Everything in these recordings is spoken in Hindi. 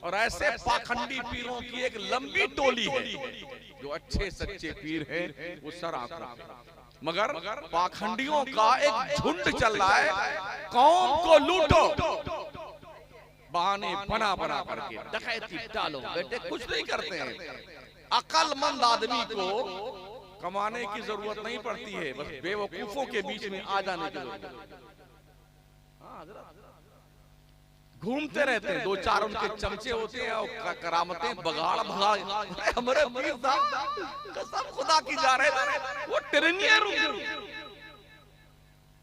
और ऐसे पाखंडी पीरों की एक लंबी टोली है। जो अच्छे सच्चे पीर हैं वो सर आंखों पे, मगर पाखंडियों का एक झुंड चल रहा है, कौम को लूटो, बहाने बना बना करके डकैती डालो। बेटे कुछ नहीं करते हैं। अक्लमंद आदमी को कमाने की जरूरत नहीं पड़ती है, बस बेवकूफों के बीच में आ जाने की जरूरत है। घूमते रहते हैं, दो चार उनके चमचे होते हैं और करामतें बगाड़ भगा। हमारे पीर साहब कसम खुदा की जा रहे थे, वो ट्रेनियर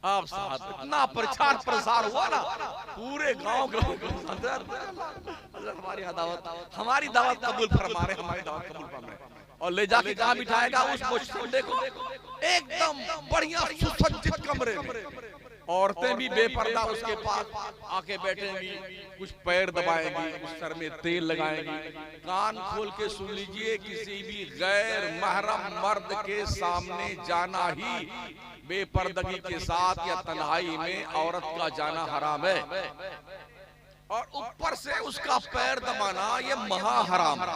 आप साहब इतना प्रचार प्रसार हुआ ना पूरे गांव के हमारी दावत कबूल फरमा रहे, हमारी दावत कबूल फरमा रहे। और ले जाके कहाँ बिठाएगा उस मुश्किल, देखो एकदम बढ़िया सुसज्जित कमरे में, औरतें भी बेपर्दा उसके पास आके बैठेंगी, कुछ पैर दबाएंगी, कुछ सर में तेल लगाएंगी। कान खोल के सुन लीजिए, किसी भी गैर महरम मर्द के सामने जाना ही बेपर्दगी के साथ या तन्हाई में औरत का जाना हराम है। और ऊपर से उसका पैर दबाना ये महा हराम है,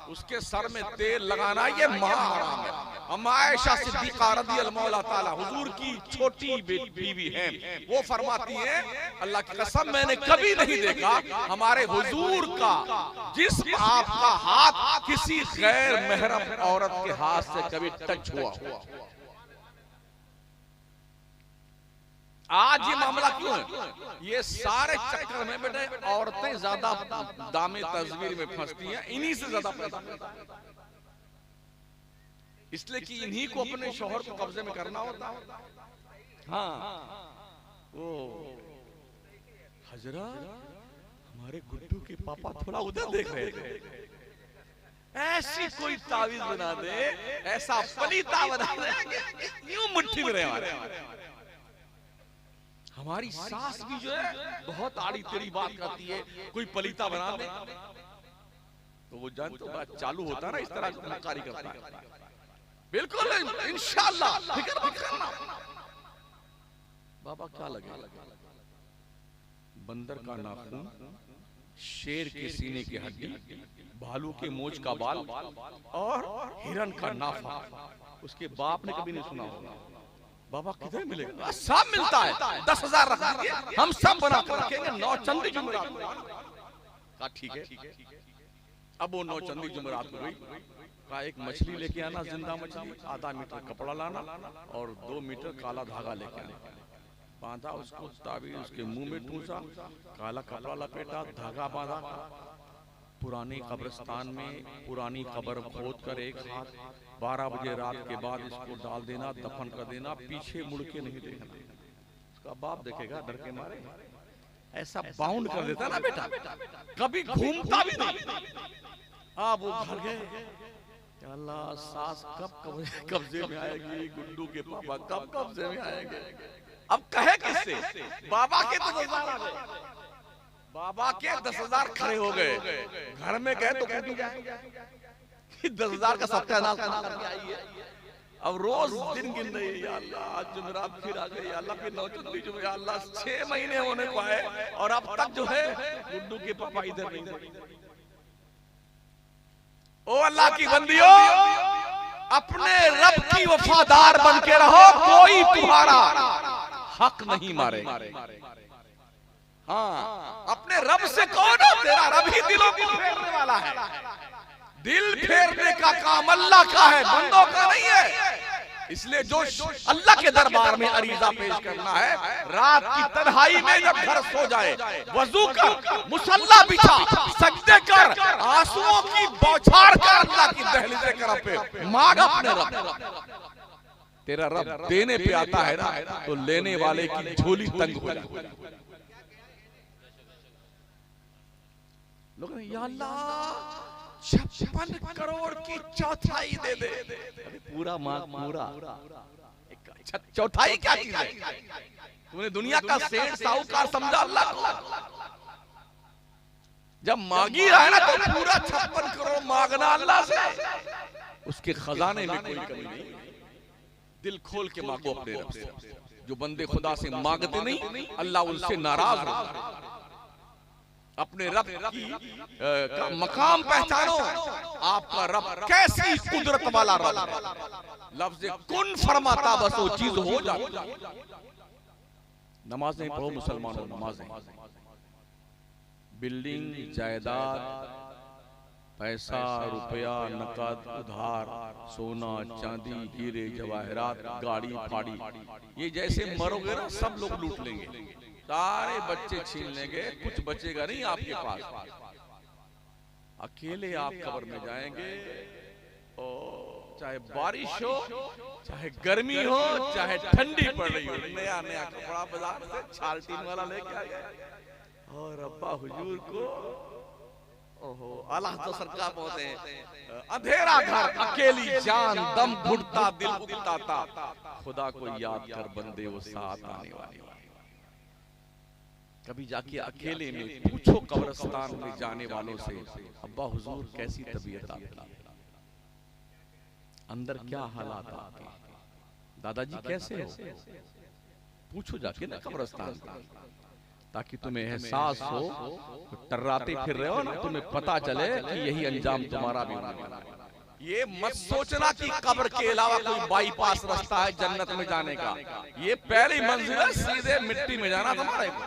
उसके सर में तेल लगाना ये महा हराम है। हम आयशा सिद्दीक़ा रज़ियल्लाहु ताला हुजूर की छोटी बीवी हैं, वो फरमाती हैं अल्लाह की कसम मैंने कभी नहीं देखा हमारे हुजूर का जिस्म आपका हाथ किसी गैर महरम औरत के हाथ से कभी टच हुआ। आज ये मामला क्यों है? ये सारे चक्कर में बेटे औरतें ज्यादा दामे तस्वीर में फंसती हैं, इन्हीं से ज्यादा पैसा, इसलिए कि इन्हीं को अपने शौहर को कब्जे में करना होता है। हाँ वो हजरा हमारे गुड्डू के पापा थोड़ा उधर देख रहे थे, ऐसी कोई तावीज बना दे, ऐसा पलीता बना दे यूं मुट्ठी में रहे। हमारी सास भी जो है बहुत आड़ी तेरी बात करती है, कोई पलीता बना दे तो वो जान तो बात चालू होता है ना, इस तरह का कार्य करता है। बिल्कुल इंशाअल्लाह फिक्र मत करना। बाबा क्या लगे, बंदर का नाखून, शेर के सीने की हड्डी, भालू के मोच का बाल और हिरन का नाफा, उसके बाप ने कभी नहीं सुना होगा। बाबा किधर मिलेगा? सब मिलता है, 10,000 रख दीजिए, हम सब बना कर रखेंगे। 9 चंदी जुमेरात का ठीक है। अब वो 9 चंदी जुमेरात हो गई, का एक मछली लेके आना, जिंदा मछली, आधा मीटर कपड़ा लाना और 2 मीटर काला धागा लेके आना, बांधा उसको, ताबीज उसके मुंह में ठूसा, काला कपड़ा लपेटा, धागा बांधा, पुरानी कब्रिस्तान में पुरानी कब्र खोद कर एक हाथ 12 बजे रात के बाद इसको डाल देना, दफन कर देना, पीछे मुड़ के नहीं देखना। उसका बाप देखेगा डर के मारे, ऐसा बाउंड कर देता ना बेटा, कभी घूमता भी नहीं। अब वो घर गए, अल्लाह सास कब कब्जे में आएगी, गुड्डू के पापा कब कब्जे में आएंगे। अब कहे किससे? बाबा के 10,000 आ गए, बाबा के 10,000 खड़े हो गए। घर में गए तो कहती जाएंगे 10,000 का सत्यानाश करके आई है। अब रोज दिन गिन रही है, या अल्लाह आज जुमेरात फिर आ गई, अल्लाह फिर 9 चंदी जुमे, या अल्लाह 6 महीने होने को आए और अब तक जो है गुड्डू के पापा इधर नहीं। ओ अल्लाह की बंदियों, अपने रब की वफादार बन के रहो, कोई तुम्हारा हक नहीं मारेगा। हाँ, अपने रब से कौन हो? तेरा रब ही दिलों को फेरने वाला है। दिल फेरने का काम अल्लाह का है, बंदों का नहीं है। इसलिए जो अल्लाह के दरबार में अरीजा पेश करना है, रात की तन्हाई में जब घर सो जाए, वजू कर, मुसल्ला बिछा, सजदे कर, आंसुओं की बौछार कर अल्लाह की दहलीज़े कर पे मांग अपने रब। तेरा रब देने पे आता है ना, तो लेने वाले की झोली तंग हो जाती है। लोग या अल्लाह 56 करोड़ की चौथाई दे दे। पूरा मांग, पूरा चौथाई क्या चीज है? तुमने दुनिया का सेठ साहूकार समझा अल्लाह को? जब मांगी है ना तो पूरा 56 करोड़ मांगना अल्लाह से, उसके खजाने में कोई कमी नहीं। दिल खोल के मांगो अपने रब से। जो बंदे खुदा से मांगते नहीं, अल्लाह उनसे नाराज होता है। अपने रब की का मकाम पहचानो। आपका रब कैसी कुदरत वाला रब है। लफ्ज़ कुन फरमाता बस वो चीज हो जाती। नमाजें पढ़ो मुसलमानों, नमाजें। बिल्डिंग, जायदाद, पैसा, रुपया, नकद, उधार, सोना, चांदी, हीरे जवाहरात, गाड़ी फाड़ी, ये जैसे मरोगे ना सब लोग लूट लेंगे, सारे बच्चे छीन लेंगे, कुछ बचेगा नहीं आपके पास। अकेले आप कब्र में जाएंगे, और चाहे बारिश हो, चाहे गर्मी हो, चाहे ठंडी पड़ रही हो, नया नया कपड़ा बाजार से छालटीन वाला लेके आ गया और अब्बा हुजूर को ओहो अल्लाह तो सरकार पहुंचे। अंधेरा घर, अकेली जान, दम घुटता, दिल उकताता, खुदा को याद कर बंदे वो साथ आने वाले। कभी जाके अकेले में पूछो कब्रिस्तान में जाने वालों से, अब्बा हुजूर कैसी तबीयत आपकी, अंदर क्या हालात आपके, दादाजी कैसे हो, पूछो जाके ना कब्रिस्तान, ताकि तुम्हें एहसास हो। टर्राते फिर रहे हो ना, तुम्हें पता चले कि यही अंजाम तुम्हारा भी होगा। ये मत सोचना कि कब्र के अलावा कोई बाईपास रास्ता है जन्नत में जाने का। ये पहली मंजिल है, सीधे मिट्टी में जाना तुम्हारे को।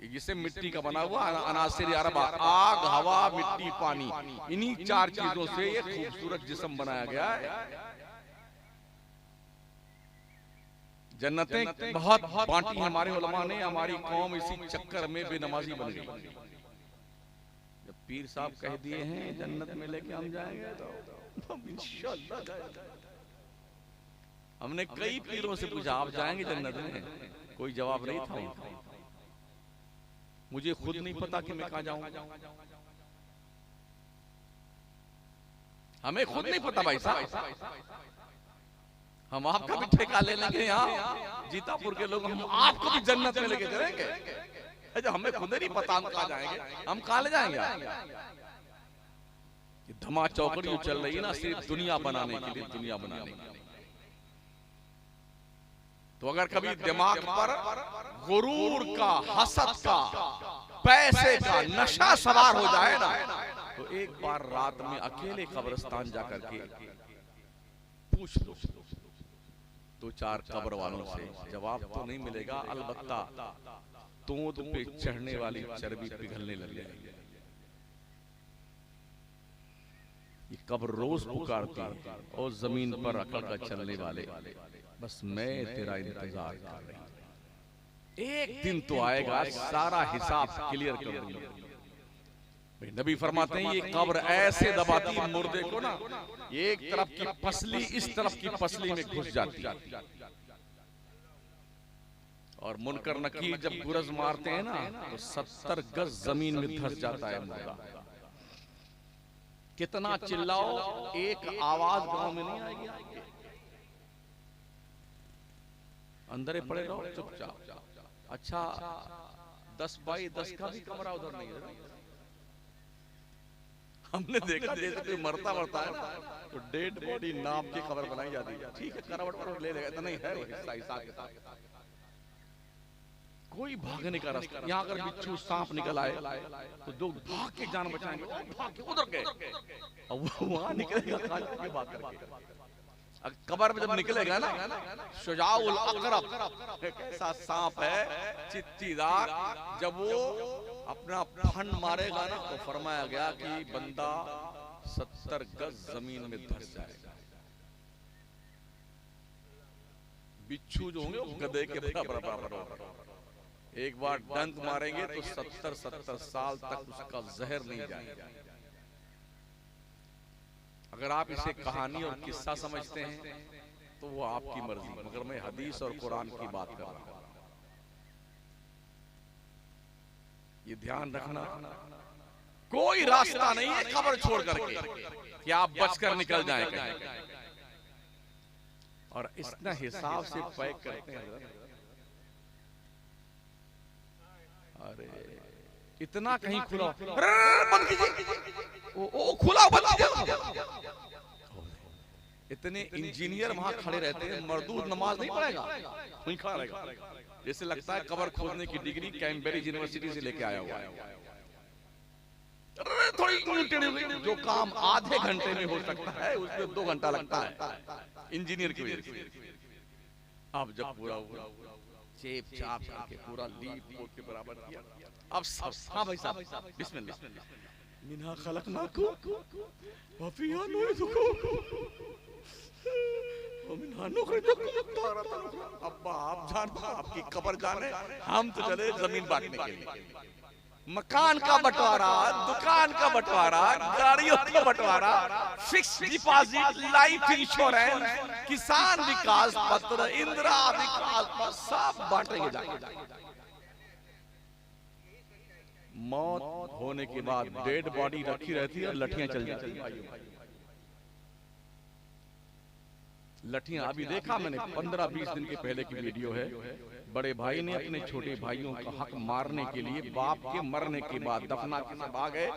जिससे मिट्टी का बना हुआ अनासिर अरबा, आग, हवा, मिट्टी, पानी, इन्हीं चार चीजों से ये खूबसूरत जिस्म बनाया गया है। जन्नतें बहुत बांटी हमारे उलमा ने, हमारी कौम इसी चक्कर में बेनमाजी बन गई। जब पीर साहब कह दिए हैं जन्नत में लेके हम जाएंगे तो इंशाअल्लाह जाएंगे। हमने कई पीरों से पूछा आप जाएंगे जन्नत में, कोई जवाब नहीं था उनका। मुझे खुद नहीं पता कि मैं कहां जाऊंगा, हमें खुद नहीं पता भाई साहब। हम आपका भी ठेका ले लेंगे यहाँ जीतापुर के लोग, हम आपको भी जन्नत में लेके चलेंगे। जब हमें खुद नहीं पता हम कहाँ जाएंगे, हम कहाँ ले जाएंगे। ये धमा चौकड़ी चल रही है ना, सिर्फ दुनिया बनाने के लिए, दुनिया बनाने के लिए। तो अगर कभी दिमाग पर गुरूर का, हसद का, पैसे का नशा सवार हो जाए ना, तो एक बार रात में अकेले कब्रिस्तान जाकर के पूछ लो दो चार कब्र वालों से, जवाब तो नहीं मिलेगा, अलबत्ता तोंद पे चढ़ने वाली चर्बी पिघलने लग जाएगी। ये कब्र रोज पुकारती है, और जमीन पर अकड़ कर चलने वाले, बस मैं तेरा इंतजार कर रही हूं, एक दिन तो आएगा सारा हिसाब क्लियर कर दूंगा। नबी फरमाते हैं ये कब्र ऐसे दबाती मुर्दे को ना, एक तरफ की पसली इस तरफ की पसली में घुस जाती है, और मुनकर नकीर जब गुरज मारते हैं ना, तो 70 गज जमीन में धंस जाता है मुर्दा। कितना चिल्लाओ, एक आवाज गांव में नहीं आएगी। अंदर पड़े रहो चुपचाप। अच्छा 10 बाई 10 का भी कमरा उधर नहीं है। हमने देखा जैसे कोई मरता है तो डेड बॉडी नाम की खबर बनाई जाती है। ठीक है करवट पर ले लेगा, इतना नहीं है हिस्सा हिसाब के साथ। कोई भागने का रास्ता, यहाँ अगर बिच्छू सांप निकल आए तो लोग भाग के जान बचाएंगे, भाग के उधर गए, और वो वहां निकलेगा बात करके। कब्र में जब निकलेगा ना, शुजाउल अकरब, एक ऐसा सांप है चित्तीदार, जब वो अपना फन मारेगा ना, तो फरमाया गया कि बंदा 70 गज जमीन में धंस जाएगा। बिच्छू जो होंगे वो गधे के बराबर होगा। एक बार डंक मारेंगे तो 70 साल तक उसका जहर नहीं जाएगा। अगर आप इसे कहानी और किस्सा समझते हैं तो वो आपकी मर्जी, मगर मैं हदीस और कुरान की बात कर रहा हूं। ये ध्यान रखना, कोई रास्ता नहीं है कब्र छोड़ करके कि आप बचकर निकल जाएं कहीं। और इतना हिसाब से पैक करते हैं, अरे इतना कहीं खुला, बंद कीजिए, ओ खुला बंद कीजिए। इतने इंजीनियर वहां खड़े रहते हैं, मर्दूद नमाज नहीं पढ़ेगा, वहीं खड़ा रहेगा। जैसे लगता है कबर खोदने की डिग्री कैम्ब्रिज यूनिवर्सिटी से लेके आया हुआ है। थोड़ी जो काम आधे घंटे में हो सकता है उसमें 2 घंटा लगता है इंजीनियर की वजह से। अब जब पूरा हुआ चेप चाप करके पूरा लीप पोत के बराबर किया, अब सब हाँ भाई साहब बिस्मिल्लाह मिन्हा खलकनाकुम व फीहा नुईदुकुम व मिन्हा नुखरिजुकुम तारतन उखरा। अब्बा आप जानो आपकी कब्र जाने, हम तो चले जमीन बांटने के लिए। मकान का बंटवारा, दुकान का बंटवारा, गाड़ियों का बंटवारा, फिक्स डिपॉजिट, लाइफ इंश्योरेंस, किसान विकास पत्र, इंदिरा विकास पत्र सब बांटेंगे जाके। मौत होने के बाद डेड बॉडी रखी रहती है और लठियां चल जाती है। लठियां अभी देखा मैंने 15-20 दिन के पहले की वीडियो है। बड़े भाई ने अपने छोटे भाइयों का हक मारने के लिए बाप के मरने के बाद दफना के सब आ गए,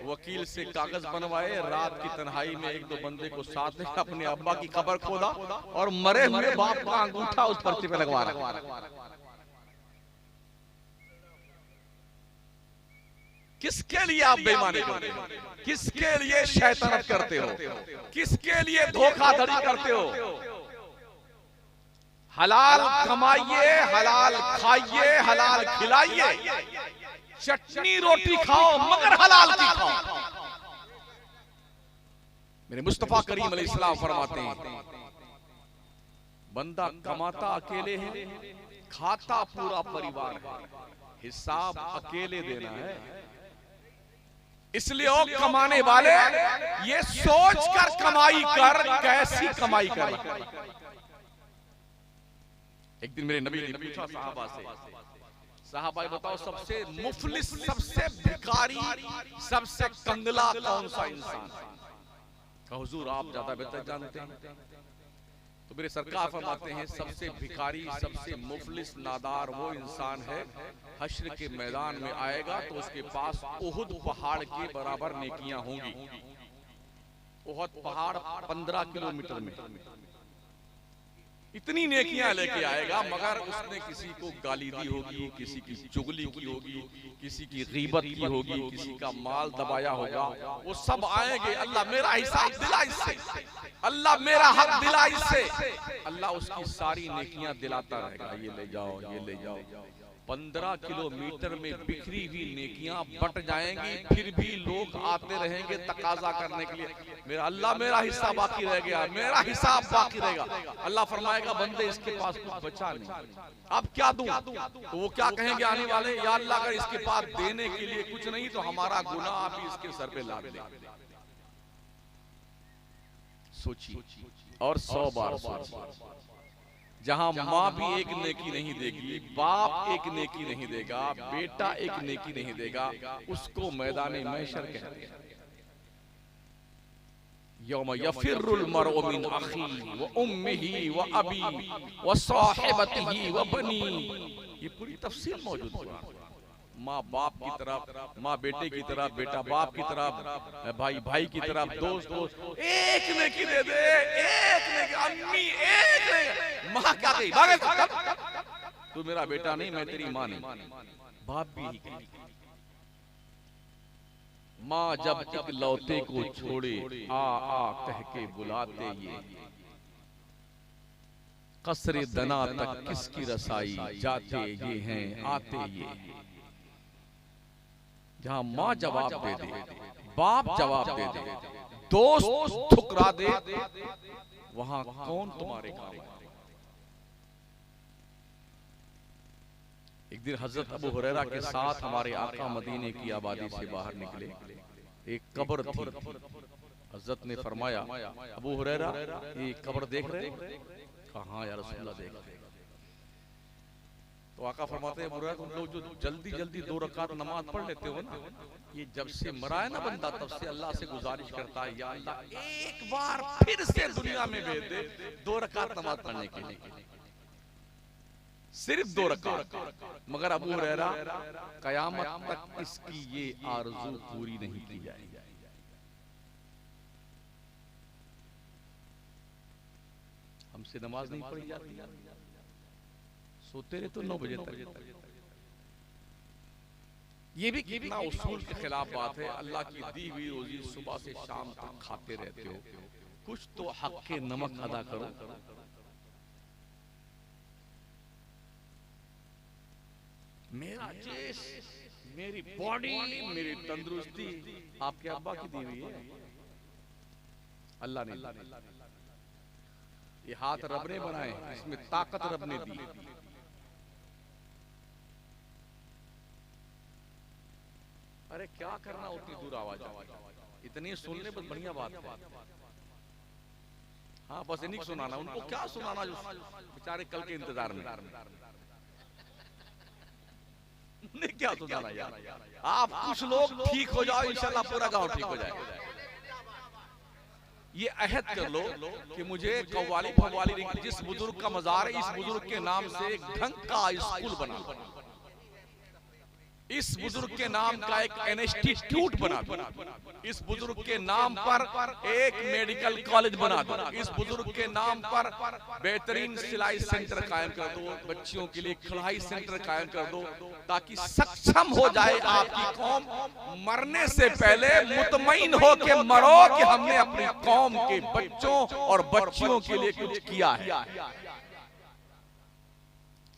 वकील से कागज बनवाए, रात की तन्हाई में 1-2 बंदे को साथ लेकर अपने अब्बा की कब्र खोदा और मरे हुए बाप का अंगूठा उस पर्चे पे लगवा रहा। किसके लिए आप बेईमानी करते हो? किसके लिए शैतानत करते हो? किसके लिए धोखाधड़ी करते हो? हलाल कमाइए, हलाल खाइए, हलाल खिलाइए, चटनी रोटी खाओ मगर हलाल की खाओ। मेरे मुस्तफा करीम अलैहिस्सलाम फरमाते हैं, बंदा कमाता अकेले है, खाता पूरा परिवार है, हिसाब अकेले देना है। इसलिए ओ कमाने वाले ये सोच कर कमाई कर कैसी कमाई कर। एक दिन मेरे नबी ने पूछा साहबा से, साहबा बताओ सबसे मुफलिस, सबसे भिखारी, सबसे कंगला कौन सा इंसान? कहा हुजूर आप ज्यादा बेहतर जानते हैं। तो मेरे सरकार फरमाते हैं सबसे भिखारी, सबसे मुफलिस नादार वो इंसान है, हश्र के मैदान में आएगा तो उसके पास उहुद पहाड़ के बराबर नेकियां होंगी। उहुद पहाड़ 15 किलोमीटर में, इतनी नेकियां लेके आएगा, मगर उसने किसी को गाली दी होगी, किसी की चुगली की होगी, किसी की गीबत की होगी, किसी का माल दबाया होगा, वो सब आएंगे, अल्लाह मेरा हिसाब दिला इससे, अल्लाह मेरा हक दिला इससे। अल्लाह उसकी सारी नेकियां दिलाता रहेगा, ये ले जाओ, ये ले जाओ। 15 किलोमीटर में बिखरी हुई नेकियां बट जाएंगी, फिर भी लोग आते रहेंगे तकाजा करने के लिए, मेरा अल्लाह मेरा हिस्सा बाकी रह गया, मेरा हिसाब बाकी रहेगा। अल्लाह फरमाएगा बंदे इसके पास कुछ बचा नहीं, अब क्या दूं? तो वो क्या कहेंगे आने वाले, या अल्लाह अगर इसके पास देने के लिए कुछ नहीं तो हमारा गुनाह आप इसके सर पे लाद दे। सोचिए और 100 बार सोचिए, जहां माँ भी एक नेकी नहीं देगी, बाप एक नेकी नहीं देगा, बेटा एक नेकी नहीं देगा, उसको मैदाने महशर कहते हैं। यौम यफिरुल मरउ मिन अखी व उम्मिही व अबी व साहिबतिही व बनी। ये पूरी तफसील मौजूद है। माँ बाप की तरफ, माँ बेटे की तरफ, बेटा बाप की तरफ, भाई भाई की तरफ, दोस्त दोस्त, एक नेकी दे दे, एक नेकी, अम्मी एक नेकी, माँ क्या कही, भागे तू मेरा बेटा नहीं, मैं तेरी माँ नहीं, बाप भी ही कही। माँ जब एक लौते को छोड़े आ आ कह के बुलाते ये, कसरे दना तक किसकी रसाई, जाते ये हैं आते ये। जहां माँ जवाब दे दे, बाप जवाब दे दे, दोस्त ठुकरा दे, वहां कौन तुम्हारे काम है? एक दिन हजरत अबू हुरैरा के साथ हमारे आका मदीने की आबादी से बाहर निकले, एक कब्र थी। हजरत ने फरमाया अबू हुरैरा ये कब्र देख रहे? कहा या रसूलल्लाह देख रहे। तो आका फरमाते हैं बुरा तुम लोग जो जल्दी जल्दी 2 रकात नमाज पढ़ लेते हो ना, ये जब से मरा है ना बंदा तब से अल्लाह से गुजारिश करता है या अल्लाह एक बार फिर से दुनिया में भेज दे 2 रकात नमाज पढ़ने के लिए, सिर्फ 2 रकात। मगर अबू हुरैरा कयामत तक इसकी ये आरज़ू पूरी नहीं की जाएगी। हमसे नमाज नहीं पढ़ी जाती, सोते रहे तो 9 बजे तक। ये भी कितना उसूल के खिलाफ बात है। अल्लाह की दी हुई रोजी सुबह से शाम तक खाते रहते हो, कुछ तो हक के नमक अदा करो। मेरा जिस्म, मेरी बॉडी, मेरी तंदुरुस्ती आपके अब्बा की दी हुई है, अल्लाह ने। ये हाथ रब ने बनाए, इसमें ताकत रब ने दी। अरे क्या करना उतनी दूर आवाज, इतनी सुनने पर बढ़िया बात है। हाँ बस इन्हीं सुनाना, उनको क्या सुनाना जो बेचारे कल के इंतजार में। उन्हें क्या सुनाना यार। आप कुछ लोग ठीक हो जाओ, इंशाल्लाह पूरा गांव ठीक हो जाएगा। ये अहद कर लो कि मुझे कव्वाली फव्वाली, जिस बुजुर्ग का मजार है, इस बुजुर्ग के नाम से एक ढंग का स्कूल बना दो, इस बुजुर्ग के नाम का एक इंस्टीट्यूट बना दो, इस बुजुर्ग के नाम पर एक मेडिकल कॉलेज बना दो, इस बुजुर्ग के नाम पर बेहतरीन सिलाई सेंटर कायम कर दो, बच्चियों के लिए कढ़ाई सेंटर कायम कर दो, ताकि सक्षम हो जाए आपकी कौम। मरने से पहले मुतमईन हो के मरो कि हमने अपनी कौम के बच्चों और बच्चियों के लिए कुछ किया है।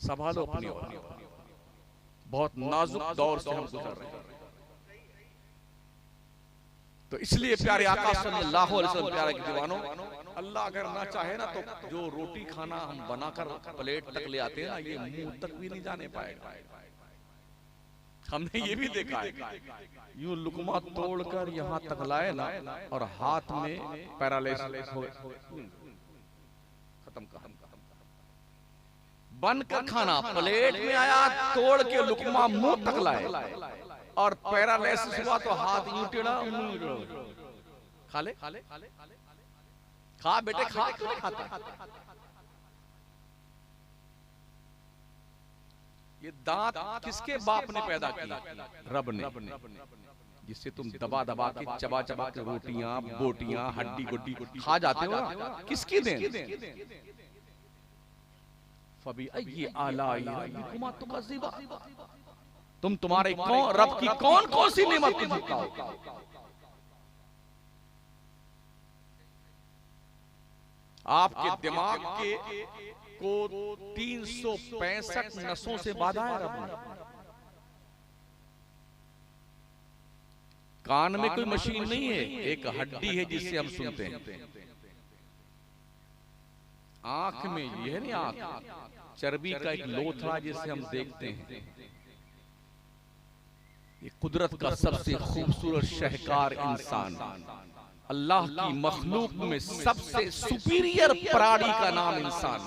संभालो अपनी औलाद, बहुत नाजुक दौर से हम गुजर रहे हैं। तो इसलिए प्यारे आका सल्लल्लाहु अलैहि वसल्लम, प्यारे के दीवानों, अल्लाह अगर ना चाहे ना तो जो रोटी खाना हम बनाकर प्लेट तक ले आते हैं ना, ये मुंह तक भी नहीं जाने पाएगा। हमने ये भी देखा है, यूं लुकमा तोड़कर यहाँ तक लाए ना और हाथ में पैरालिसिस हो, खत्म कहा। बनकर खाना प्लेट में आया, तोड़ के लुकमा मुंह तक लाए और पैरालिसिस हुआ तो हाथ यूं टेढ़ा, खा ले, खा बेटे खा, क्यों नहीं खाता? ये दांत किसके बाप ने पैदा किया? रब ने, जिससे तुम दबा दबा के चबा चबा के रोटियां बोटियां हड्डी गुड्डी खा जाते हो ना, किसकी देन? तुम तुम्हारे कौन रब की कौन कौन सी नेमत को झुकाओ? आपके दिमाग के को 365 नसों से बांधा है रब ने। कान में कोई मशीन नहीं है, एक हड्डी है जिससे हम सुनते हैं। आंख में ये है नहीं, आंख चर्बी का एक लोथड़ा जिससे हम देखते हैं। ये कुदरत का सबसे खूबसूरत शहकार इंसान, अल्लाह की मखलूक में सबसे सुपीरियर प्राणी का नाम इंसान।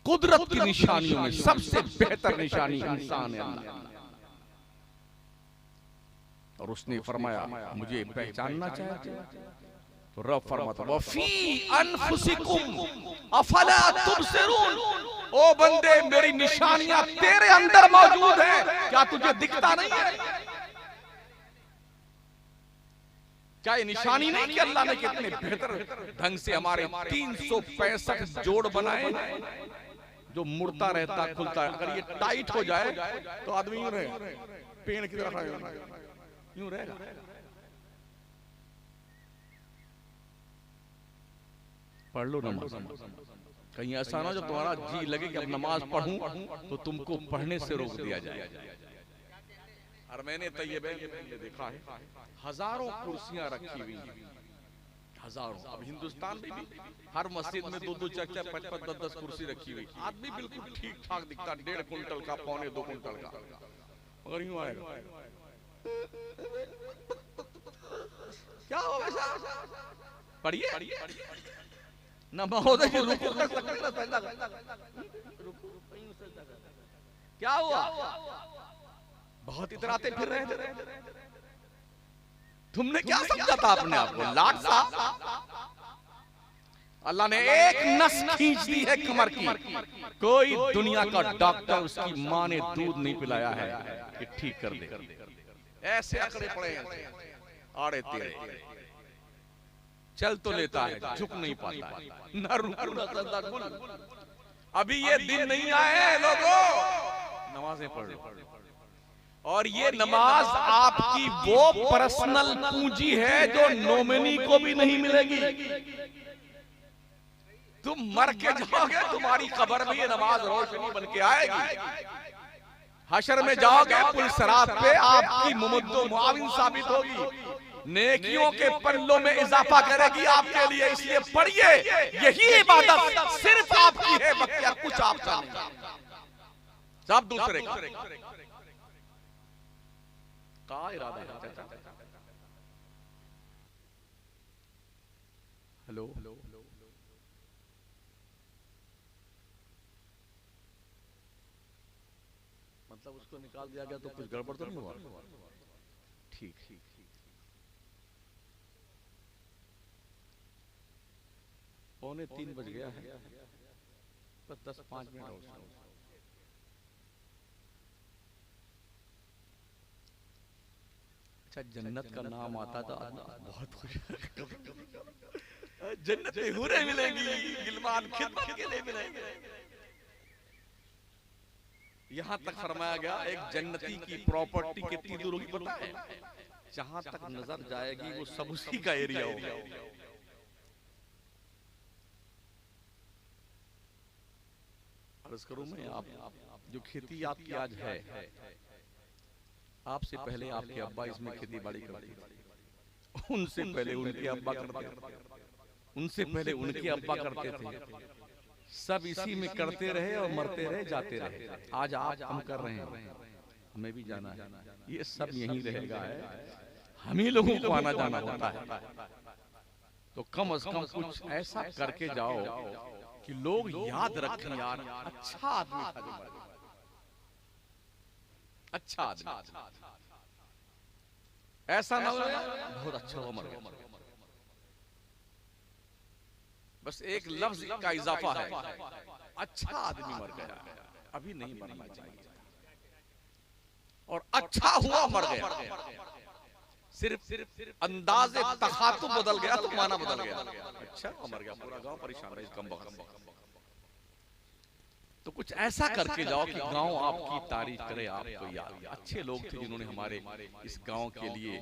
कुदरत की निशानियों में सबसे बेहतर निशानी इंसान है अल्लाह। और उसने फरमाया मुझे पहचानना चाहिए, तो रब फरमाता वफी अनफुसिकुम अफला तुबसिरून, ओ बंदे मेरी निशानियां तेरे अंदर मौजूद है, क्या तुझे दिखता नहीं है? क्या ये निशानी नहीं कि अल्लाह ने कितने बेहतर ढंग से हमारे 365 जोड़ बनाए जो मुड़ता रहता खुलता है। अगर ये टाइट हो जाए तो आदमी यूं रहे, पेड़ की तरह यूं रहेगा। पढ़ लो नमाज, कहीं ऐसा ना जो तुम्हारा जी लगे कि अब नमाज पढ़ूं तो तुमको पढ़ने से रोक दिया जाए। और मैंने तैयबे में देखा है हजारों कुर्सियां रखी हुई हैं, हजारों। अब हिंदुस्तान में भी हर मस्जिद में 2-2, 4-4, 5-5, 10-10 कुर्सी रखी हुई। आदमी बिल्कुल ठीक ठाक दिखता, 1.5 कुंटल का, 1.25-2 कुंटल का, मगर यूं आएगा क्या होगा? पढ़िए ना महोदय जी, रुको क्या हुआ? बहुत इतराते फिर रहे थे। तुमने क्या समझा था अपने आप को? लाट साहब, अल्लाह ने एक नस खींच दी है कमर की। कोई दुनिया का डॉक्टर उसकी माँ ने दूध नहीं पिलाया है कि ठीक कर दे। ऐसे अकड़े पड़े हैं, आड़े तेरे, चल तो लेता है, झुक नहीं पाता है, ना रुकू ना सजदा कुल। अभी ये दिन नहीं आए हैं लोगों, नमाजें पढ़ो। और ये नमाज आपकी वो पर्सनल पूंजी है जो नॉमिनी को भी नहीं मिलेगी। तुम मर के जाओगे, तुम्हारी कब्र में ये नमाज रोशनी बन के आएगी। हशर में जाओगे, पुलिस सरात पे आपकी मुमद्दो मुआविन साबित होगी, नेकियों के पल्लों में इजाफा करेगी आपके लिए। इसलिए पढ़िए, यही इबादत सिर्फ आपकी है, बकिया कुछ आपका नहीं, सब दूसरे का इरादा है। हेलो, मतलब उसको निकाल दिया गया तो कुछ गड़बड़ तो नहीं हुआ? ठीक। पौने 3 बज गया है, बस 10-5 मिनट और। अच्छा, जन्नत का नाम आता था, बहुत खुश। जन्नत में हूरें मिलेंगी, गिलमान खिदमत के लिए मिलेंगे। यहां तक फरमाया गया, एक जन्नती की प्रॉपर्टी कितनी दूर होगी पता है? जहां तक नजर जाएगी वो सब उसी का एरिया होगा। अर्ज करूं मैं, आप जो खेती आपकी आज है, आपसे पहले आपके अब्बा इसमें खेती बाड़ी करते थे, उनसे पहले उनके अब्बा करते थे, उनसे पहले उनके अब्बा करते थे, सब इसी में करते रहे और मरते रहे, जाते रहे। आज आप हम कर रहे हैं, हमें भी जाना है, ये सब यहीं रहेगा है, हम ही लोगों को आना जाना होता है। तो कम से कम कुछ ऐसा करके जाओ कि लोग याद रखें, यार अच्छा आदमी था जो मर गया, अच्छा आदमी, ऐसा ना हो बहुत अच्छा हो मर गया। बस एक लफ्ज का इजाफा है, अच्छा आदमी मर गया, अभी नहीं मरना चाहिए, और अच्छा हुआ मर गया, सिर्फ अंदाज़े तखातुब बदल गया तो माना बदल गया। अच्छा मर गया, पूरा गांव परेशान है इस कम वक्त से। तो कुछ ऐसा करके जाओ कि गांव आपकी तारीफ करे, आपको याद। अच्छे लोग थे जिन्होंने हमारे इस गांव के लिए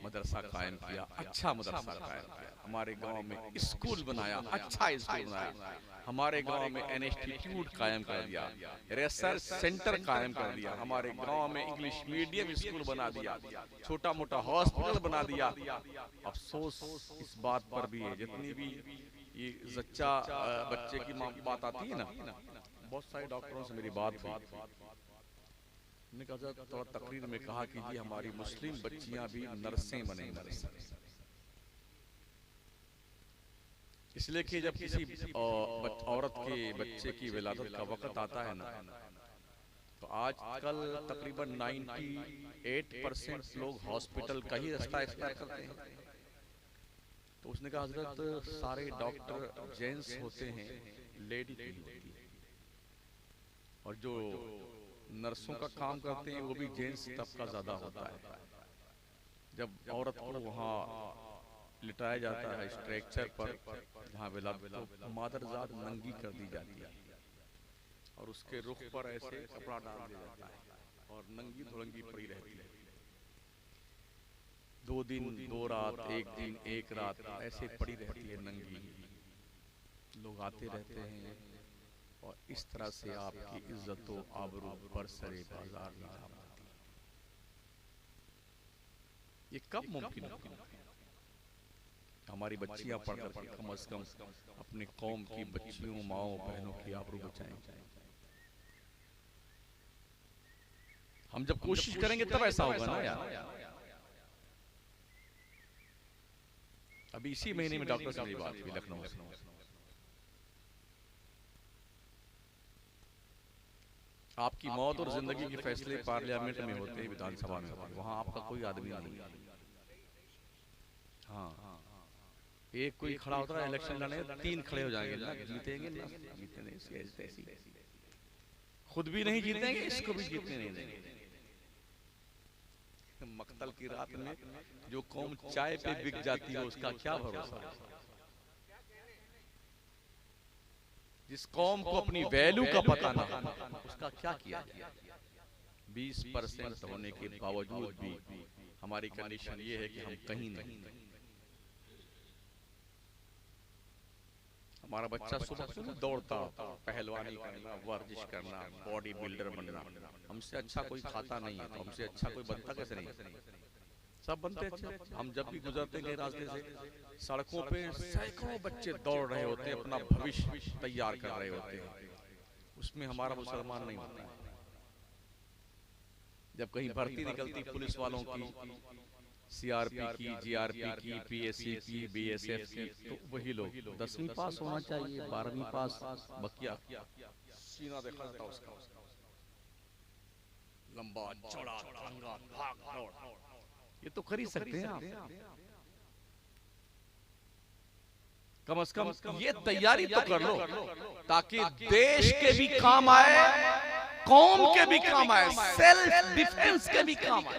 मदरसा कायम किया, अच्छा मदरसा कायम किया, हमारे गांव में स्कूल बनाया, अच्छा स्कूल बनाया, हमारे गांव में एन इंस्टीट्यूट कायम कर दिया, रिसर्च सेंटर कायम कर दिया, हमारे गांव में इंग्लिश मीडियम स्कूल बना दिया, छोटा मोटा हॉस्पिटल बना दिया। अफसोस इस बात पर भी है, जितनी भी ये जच्चा बच्चे की बात आती है ना, बहुत सारे डॉक्टरों से मेरी बात हुई, मैंने कहा थोड़ा तकरीर में कहा कि जी हमारी मुस्लिम बच्चियां भी नर्सें बने, नर्सें। इसलिए कि जब किसी औरत के बच्चे की विलादत का वक्त आता है ना, तो आजकल तकरीबन 98% लोग हॉस्पिटल का ही रास्ता इख्तियार करते हैं। तो उसने कहा हजरत सारे डॉक्टर जेंट्स होते हैं, लेडी नहीं होती, और जो नर्सों का काम करते हैं वो भी जेंट्स तबका ज्यादा होता है। जब औरत को वहाँ लिटाया जाता है स्ट्रेचर पर, जहाँ विलादत, तो मादरजात नंगी कर दी जाती है और उसके रुख पर ऐसे कपड़ा डाल दिया जाता है और नंगी धुलंगी पड़ी रहती है। 2 दिन 2 रात, 1 दिन 1 रात ऐसे पड़ी रहती है नंगी। लोग आते रहते हैं और इस तरह से आपकी इज्जत व आबरू पर सरे बाजार निकाम होती है। ये कब मुमकिन है? हमारी बच्चियां पढ़ कर कम से कम अपनी कौम की बच्चियों, माओ, बहनों की आबरू बचाएं। हम जब कोशिश करेंगे तब ऐसा होगा ना यार। अभी इसी महीने में डॉक्टर से मेरी बात हुई लखनऊ से, आपकी मौत और जिंदगी के फैसले पार्लियामेंट में होते हैं, विधानसभा में होते हैं, वहां आपका कोई आदमी नहीं है। हाँ, एक कोई खड़ा होता है इलेक्शन लड़ने, 3 खड़े हो जाएंगे ना, जीतेंगे ना जीतेंगे, खुद भी नहीं जीतेंगे, इसको भी जीतने नहीं देंगे। मक्तल की रात में जो कौम चाय पे बिक जाती है उसका क्या भरोसा। जिस कौम को अपनी वैल्यू का पता ना हो उसका क्या किया जाए। 20% होने के बावजूद भी हमारी कंडीशन ये है कि हम कहीं नहीं। हमारा बच्चा सुबह से दौड़ता, पहलवानी करना, वर्जिश करना, बॉडी बिल्डर बनना, हमसे अच्छा कोई खाता नहीं है, तो हमसे अच्छा कोई बनता कैसे नहीं। सब बनते अच्छे। हम जब भी गुजरते गए रास्ते से, सड़कों पे सैकड़ों बच्चे दौड़ रहे होते हैं, अपना भविष्य तैयार कर रहे होते हैं, उसमें हमारा मुसलमान नहीं होता है। जब कहीं भर्ती निकलती पुलिस वालों की, सीआरपी की, जीआरपी की, पीएससी की, बीएसएफ की, तो वही लोग 10वीं पास होना चाहिए, 12वीं पास, बकिया सीना देखा था उसका, लंबा चौड़ा लंगा भाग दौड़। ये तो कर ही सकते हैं आप। कम से कम ये तैयारी तो कर लो ताकि देश के भी काम आए, कौम के भी काम आए, सेल्फ डिफेंस के भी काम आए।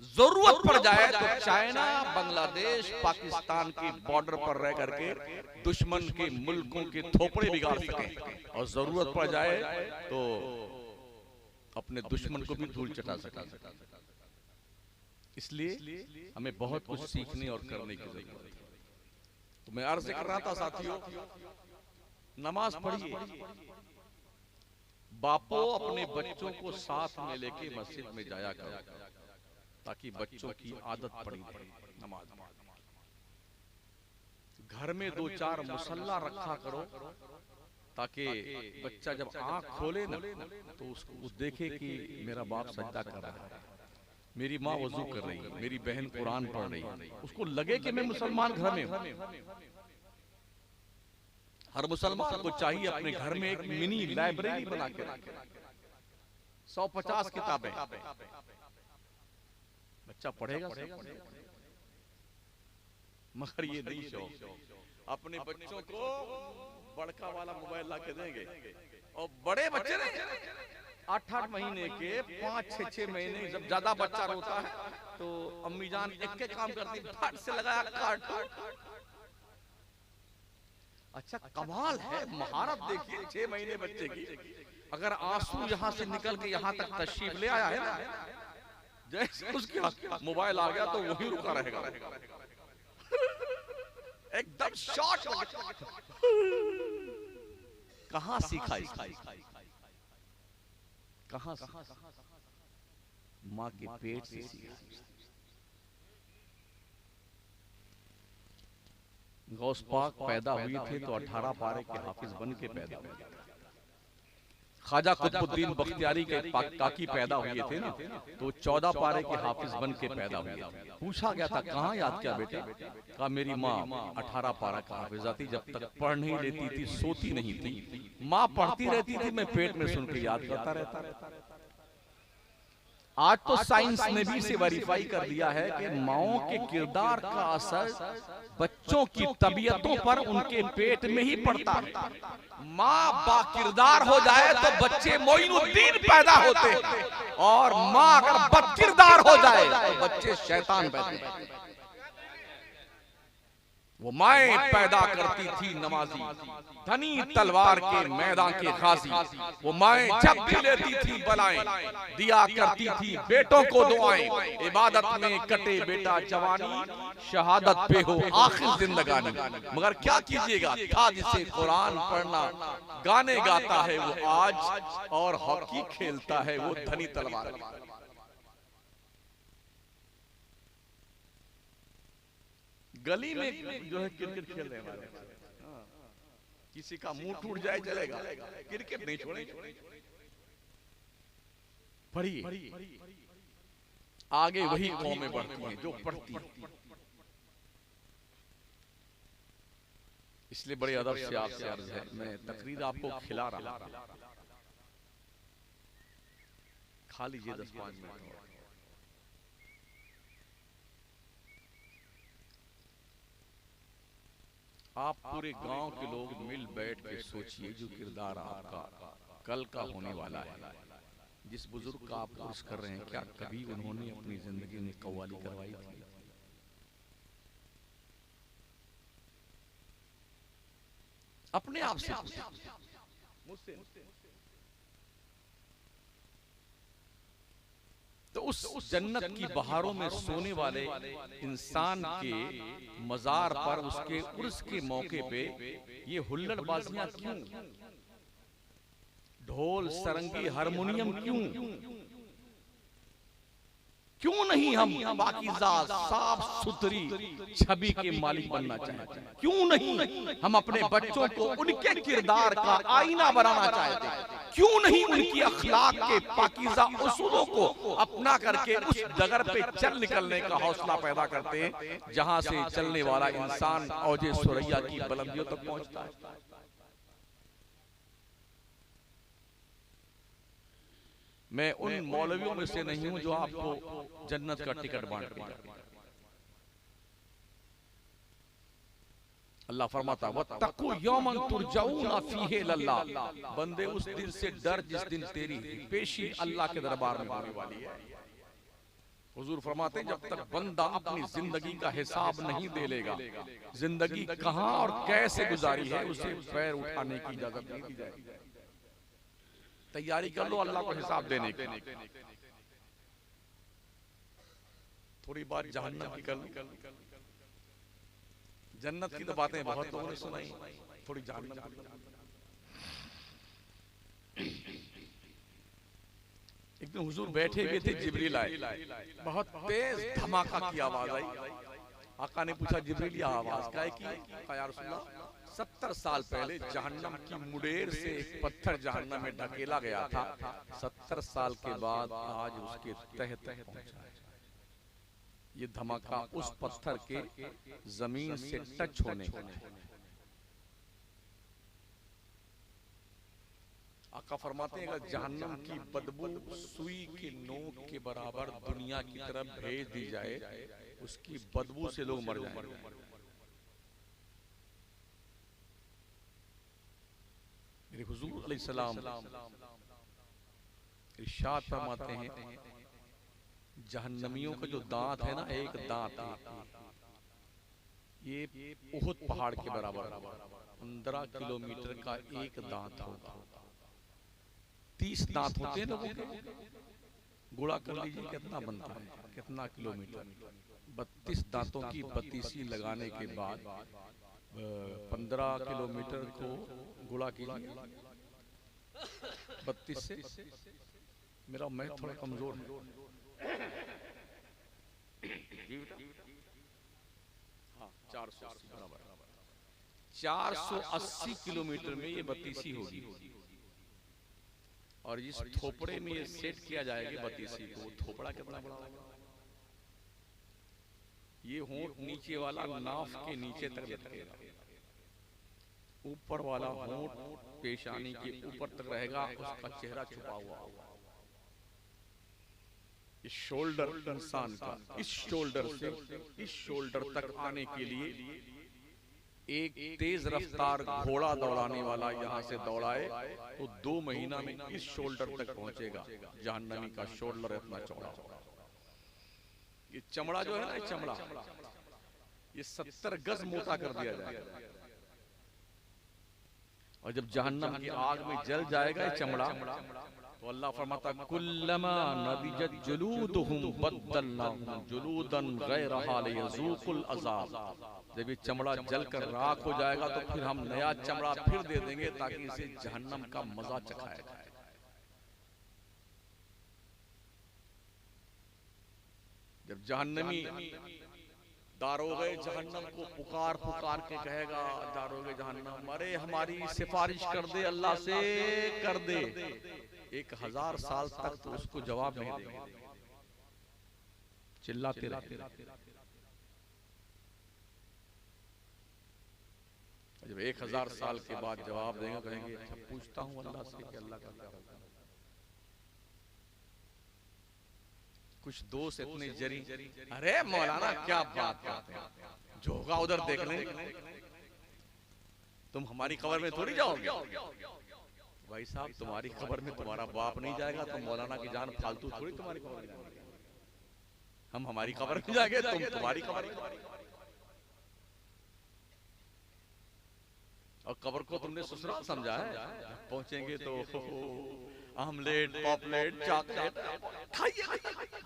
जरूरत पड़ जाए तो चाइना, बांग्लादेश, पाकिस्तान की बॉर्डर पर रह करके दुश्मन के मुल्कों के थोपड़े बिगाड़ सके, और जरूरत पड़ जाए तो अपने दुश्मन को भी धूल चटा सके। इसलिए हमें बहुत कुछ सीखने और करने की जरूरत है। तो मैं अर्ज कर रहा था साथियों, नमाज पढ़िए, बापो अपने बच्चों को साथ में लेके मस्जिद में जाया करो ताकि बच्चों की आदत पड़ी रहे नमाज। घर में 2-4 मुसल्ला रखा करो ताकि बच्चा जब आंख खोले ना तो उसको देखे कि मेरा बाप सजदा कर रहा है, मेरी माँ वजू कर रही है, मेरी बहन कुरान पढ़ रही है, उसको लगे कि मैं मुसलमान घर में हूं। हर मुसलमान को चाहिए अपने घर में एक मिनी लाइब्रेरी बना के रखे, 150 किताबें, बच्चा पढ़ेगा। मगर ये नहीं शौक, अपने बच्चों को बड़का वाला मोबाइल ला के देंगे, और बड़े बच्चे नहीं, 8-8 महीने के, 5-6 महीने, जब ज्यादा बच्चा रोता है तो अम्मी जान एक के काम करती, फट से लगाया कार्टून। अच्छा कमाल है, महारत देखिए 6 महीने बच्चे की, अगर आंसू यहाँ से निकल के यहाँ तक तशरीफ ले आया है ना, जैसे उसके मोबाइल आ गया तो वही रुका रहेगा, एकदम शॉर्ट। कहां सीखा इसका, कहां मां के पेट से सीखा। गौस पाक पैदा हुए थे तो 18 पारे के हाफिज बन के पैदा हुए। ख्वाजा कुतुबुद्दीन बख्तियारी के काकी पैदा हुए थे ना तो 14 पारे के हाफिज बन के पैदा हुए। पूछा गया था कहाँ याद किया बेटा, कहा मेरी माँ 18 पारा का हाफिजा थी, जब तक पढ़ नहीं लेती थी सोती नहीं थी, माँ पढ़ती रहती थी, मैं पेट में सुन के याद करता रहता। आज तो साइंस ने भी इसे वेरीफाई कर दिया है कि माओं के किरदार का असर बच्चों की तबीयतों पर उनके पेट में ही पड़ता है। माँ बाकिरदार हो जाए तो बच्चे मोइनुद्दीन पैदा होते हैं, और माँ अगर बदकिरदार हो जाए तो बच्चे शैतान पैदा होते हैं। वो माएं पैदा करती थी नमाजी, धनी तलवार के मैदान के गाजी। वो माएं जब भी लेती थी बलाएं, दिया करती थी बेटों को दुआएं। इबादत में कटे बेटा जवानी, शहादत पे हो आखिर जिंदगानी। मगर क्या कीजिएगा, था जिसे कुरान पढ़ना, गाने गाता है वो आज, और हॉकी खेलता है वो धनी तलवार। गली में जो है क्रिकेट खेल रहे हैं, किसी का मुंह टूट जाए चलेगा, क्रिकेट नहीं छोड़ेंगे। पढ़िए, आगे वही कौमें बढ़ती हैं जो पढ़ती हैं। इसलिए बड़े अदब से आपसे अर्ज है, मैं तकरीर आपको खिला रहा हूं, खा लीजिए 10-5 मिनट। आप पूरे गांव के लोग मिल बैठ के सोचिए जो किरदार आपका कल का होने वाला है। जिस बुजुर्ग का आप उर्स कर रहे हैं, क्या कभी उन्होंने अपनी जिंदगी में कव्वाली करवाई थी? अपने आप से मुझसे। तो उस जन्नत की बहारों में सोने वाले इंसान के मजार पर उसके उर्स के मौके पे ये हुल्लड़बाजियां क्यों? ढोल सरंगी हारमोनियम क्यों? क्यों नहीं हम पाकीज़ा साफ सुथरी छवि के मालिक बनना चाहते? क्यों नहीं हम अपने बच्चों को उनके किरदार का आईना बनाना चाहते? क्यों नहीं उनकी अखलाक के पाकीज़ा उसूलों को अपना करके उस डगर पे चल निकलने का हौसला पैदा करते हैं जहां से चलने वाला इंसान औजे सुरैया की बुलंदियों तक पहुंचता है? मैं उन मौलवियों में से नहीं हूं जो आपको जन्नत का टिकट बांट देगा। अल्लाह फरमाता वत्तकू यौमन तुरजाऊना फीहि इलल्लाह, बंदे उस दिन से डर जिस दिन तेरी पेशी अल्लाह के दरबार में होने वाली है। हुजूर फरमाते जब तक बंदा अपनी जिंदगी का हिसाब नहीं दे लेगा, जिंदगी कहां और कैसे गुजारी है उसे पैर उठाने की इजाजत नहीं दी जाएगी। तैयारी कर लो अल्लाह को हिसाब देने की। थोड़ी बात जहन्नम की कर लो। जन्नत की तो बातें बहुत लोगों ने सुनाई, थोड़ी जहन्नम की। एक दिन हुजूर बैठे हुए थे, जिब्रील आए, बहुत तेज धमाका की आवाज आई। आका ने पूछा जिब्रील यह आवाज क्या है की? या रसूल अल्लाह 70 साल पहले जहन्नम की मुडेर से एक पत्थर जहन्नम में ढकेला गया था, 70 साल के बाद आज उसके तह तक पहुंचा है। ये धमाका उस पत्थर के जमीन से टच होने का है। आका फरमाते हैं अगर जहन्नम की बदबू सुई के नोक के बराबर दुनिया की तरफ भेज दी जाए, उसकी बदबू से लोग मर जाएंगे। मेरे हुजूर अलैहिस्सलाम इरशाद फरमाते हैं जहन्नमियों का जो दांत है ना, एक दांत ये उहुद पहाड़ के बराबर, 15 किलोमीटर का एक दांत होगा। 30 दांत होते हैं लोगों के, गुणा कर लीजिए कितना बनता है, कितना किलोमीटर। 32 दांतों की बत्तीसी लगाने के बाद 15 किलोमीटर को गुणा कीजिए 32 से। मेरा मैथ थोड़ा कमजोर है। हाँ, 480 बराबर, 480 किलोमीटर में ये बत्तीसी होगी। और इस थोपड़े में ये सेट किया जाएगा बत्तीसी को। थोपड़ा कितना बड़ा होगा? ये होंठ नीचे वाला नाफ के नीचे तक लटकेगा, ऊपर वाला होंठ पेशानी के ऊपर तक रहेगा, उसका चेहरा छुपा हुआ होगा। इस शोल्डर इंसान का, इस शोल्डर से इस शोल्डर तक आने के लिए एक तेज रफ्तार घोड़ा दौड़ाने वाला यहाँ से दौड़ाए तो 2 महीना में इस शोल्डर तक पहुंचेगा। जहन्नमी का शोल्डर इतना चौड़ा होगा। ये चमड़ा जो है ना, चमड़ा ये 70 गज मोटा कर दिया जाएगा। और जब जहन्नम की आग में जल जाएगा ये चमड़ा, तो अल्लाह फरमाता कुल्लमा नदिजत जुलूदुहुम बद्दलनाहुम जुलूदन गैरहा लियज़ूकुल अज़ाब। जब ये चमड़ा जलकर राख हो जाएगा तो फिर हम नया चमड़ा फिर दे देंगे ताकि इसे जहन्नम का मजा चखाया जाए। जब जहन्नमी दारोगे जहन्नम को पुकार पुकार के कहेगा, दारोगे जहन्नम अरे हमारी सिफारिश कर दे, अल्लाह से कर दे, 1000 साल तक तो उसको जवाब नहीं देंगे, चिल्लाते रहे। जब 1000 साल के बाद जवाब देंगे, कहेंगे अच्छा पूछता हूँ अल्लाह से कि अल्लाह का क्या होगा। कुछ दोस्त इतने जरी, अरे मौलाना क्या बात करते हैं, जो होगा उधर देख लें, तुम हमारी खबर में थोड़ी जाओगे। भाई साहब तुम्हारी खबर में तुम्हारा बाप नहीं जाएगा तो मौलाना की जान फालतू थोड़ी तुम्हारी खबर में जाएगी। हम हमारी खबर में जाएंगे, तुम तुम्हारी खबर में। और कब्र को तुमने ससुराल समझा है? पहुंचेंगे तो आमलेट, पॉपलेट, चॉकलेट खाइए,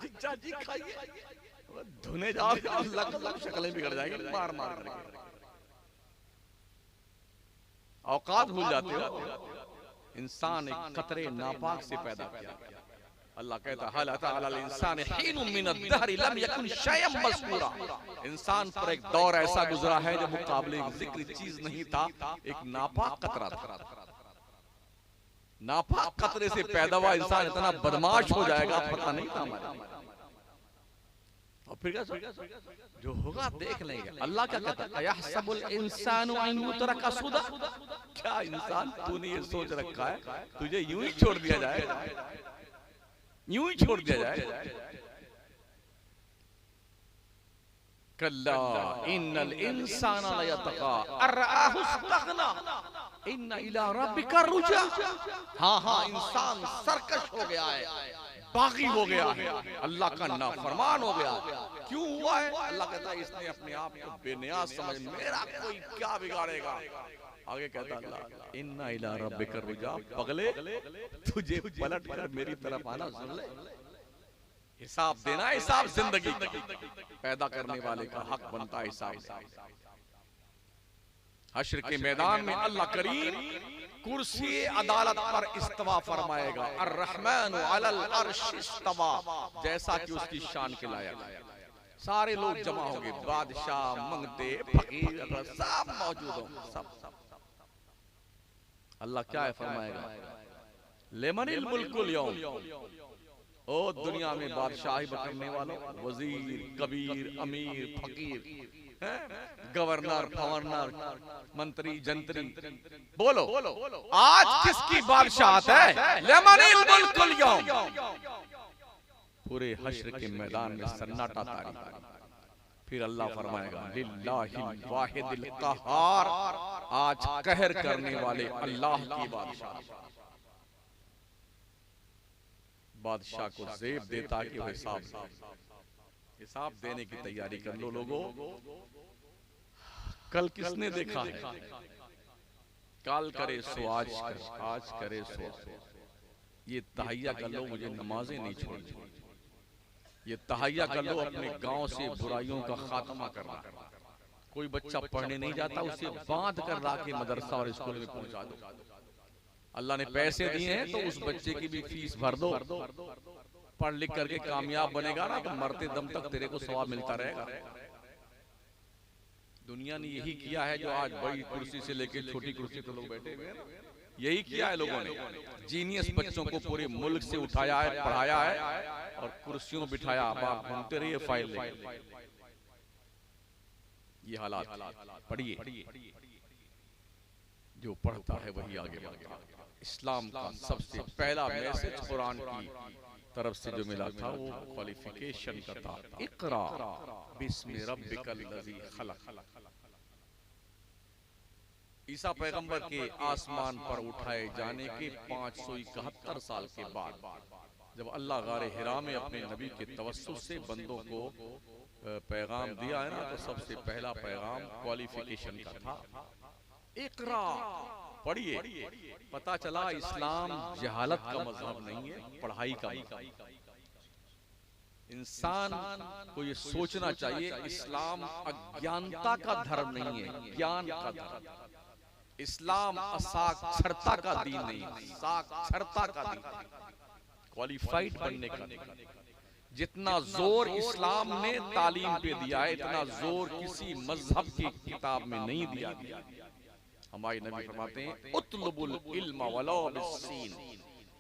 जीजा जी खाइए। धुने जाओ, लग शक्लें बिगड़ जाएंगी मार मार करके, औकात भूल जाते हो। इंसान एक कतरे नापाक से पैदा किया। अल्लाह कहता हल अता अलल इंसान हीनुम मिनद दहर लम यकुन शयअन मज़कूरा। इंसान पर एक दौर ऐसा गुजरा है जब मुकाबले जिक्र चीज नहीं था, एक नापाक कतरा था। नापाक कतरे से पैदा हुआ इंसान इतना बदमाश हो जाएगा, पता नहीं था हमारे। और फिर क्या जो होगा देख लेंगे। अल्लाह क्या कहता है, अयहसबुल इंसानु अन युतरका सुदा। क्या इंसान तूने ये सोच रखा है तुझे यूं ही छोड़ दिया जाएगा? यूं ही छोड़ दिया जाए? कल्ला इन्नल इंसाना लयतगा अर्राहु इस्तगना इन्ना इला रब्बिका रुजा। हाँ, इंसान सरकश हो गया है, बागी हो गया है, अल्लाह का नाफरमान हो गया। क्यों हुआ है? अल्लाह कहता है इसने अपने आप को बेनियाज समझ, मेरा कोई क्या बिगाड़ेगा। आगे कहता अल्लाह इन्ना इला रब्बिका रुजा, पगले तुझे पलट कर मेरी तरफ आना, सुन ले, हिसाब देना, हिसाब जिंदगी पैदा करने वाले का हक बनता है हिसाब। हश्र के मैदान में अल्लाह करीम कुर्सी अदालत पर इस्तवा फरमाएगा। अर्रहमान अलल अर्श इस्तवा, जैसा कि उसकी शान के लायक। सारे लोग जमा होंगे, बादशाह, मंगते, फकीर सब मौजूद होंगे। सब अल्लाह क्या है फरमाएगा, लिमनिल मुल्कुल यौम। ओ दुनिया में बादशाही करने वालों, वजीर, कबीर, अमीर, फकीर, गवर्नर, फवर्नर, मंत्री, जंत्री, बोलो आज किसकी बादशाहत है? लिमनिल मुल्कुल यौम। पूरे हश्र के मैदान में सन्नाटा तारी। फिर अल्लाह फरमाएगा लिल्लाहिल वाहिदिल कहार, आज कहर करने वाले अल्लाह की बादशाह। बादशाह को जेब देता कि हिसाब देने की तैयारी कर लो लोगों। कल किसने देखा है? काल करे सो आज कर, आज करे सो। ये तहैया कर लो मुझे नमाजें नहीं छोड़नी, ये तहैया कर लो अपने गांव से बुराइयों का खात्मा करना। कोई बच्चा पढ़ने नहीं जाता, उसे बांध कर ला के मदरसा और स्कूल में पहुंचा दो। अल्लाह ने पैसे दिए हैं तो उस बच्चे की भी फीस भर दो, पढ़ लिख करके कामयाब बनेगा ना तो मरते दम तक तेरे को सवाब मिलता रहेगा। दुनिया ने यही किया है, जो आज बड़ी कुर्सी से लेके छोटी कुर्सी तो लोग बैठे हुए हैं, यही किया है लोगों ने। जीनियस बच्चों को पूरे मुल्क से उठाया है, पढ़ाया है और कुर्सियों में बिठाया, आप घूमते रहिए फाइल लेके। ये हालात पढ़िए, जो पढ़ता है वही आगे बढ़ता है। इस्लाम का सबसे पहला मैसेज कुरान की तरफ से जो मिला था वो क्वालिफिकेशन का था, इक़रा बिस्मि रब्बिकल लज़ी खलक़। ईसा पैगंबर के आसमान पर उठाए जाने के 571 साल के बाद जब अल्लाह गारे हिरा में अपने नबी के तवस्सुल से बंदों को पैगाम दिया है ना, तो सबसे पहला पैगाम क्वालिफिकेशन का था, इक़रा पढ़िए। पता चला इस्लाम जहालत का मजहब नहीं है, पढ़ाई का मजहब। इंसान को ये सोचना चाहिए इस्लाम अज्ञानता का धर्म नहीं है, ज्ञान का धर्म। इस्लाम असाक्षरता का दीन नहीं है, साक्षरता का दीन, क्वालिफाइड बनने का दीन। जितना जोर इस्लाम ने तालीम पे दिया है, इतना जोर किसी मजहब की किताब में नहीं दिया गया। हमारे नबी फरमाते हैं उतलुबुल इल्म वलो बिस्सीन,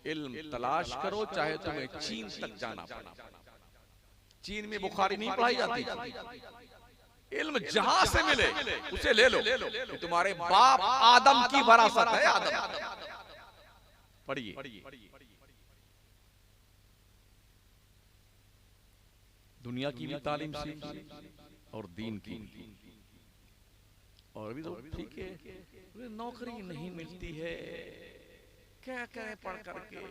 इल्म तलाश करो चाहे तुम्हें चीन तक जाना पड़े। चीन में बुखारी नहीं पढ़ाई जाती, इल्म जहां से मिले उसे ले लो। कि तुम्हारे बाप आदम की वरासत है, आदम। पढ़िए। दुनिया की भी तालीम सीखिए और दीन की भी। और भी तो ठीक है, नौकरी नहीं मिलती है, क्या करें पढ़ करके।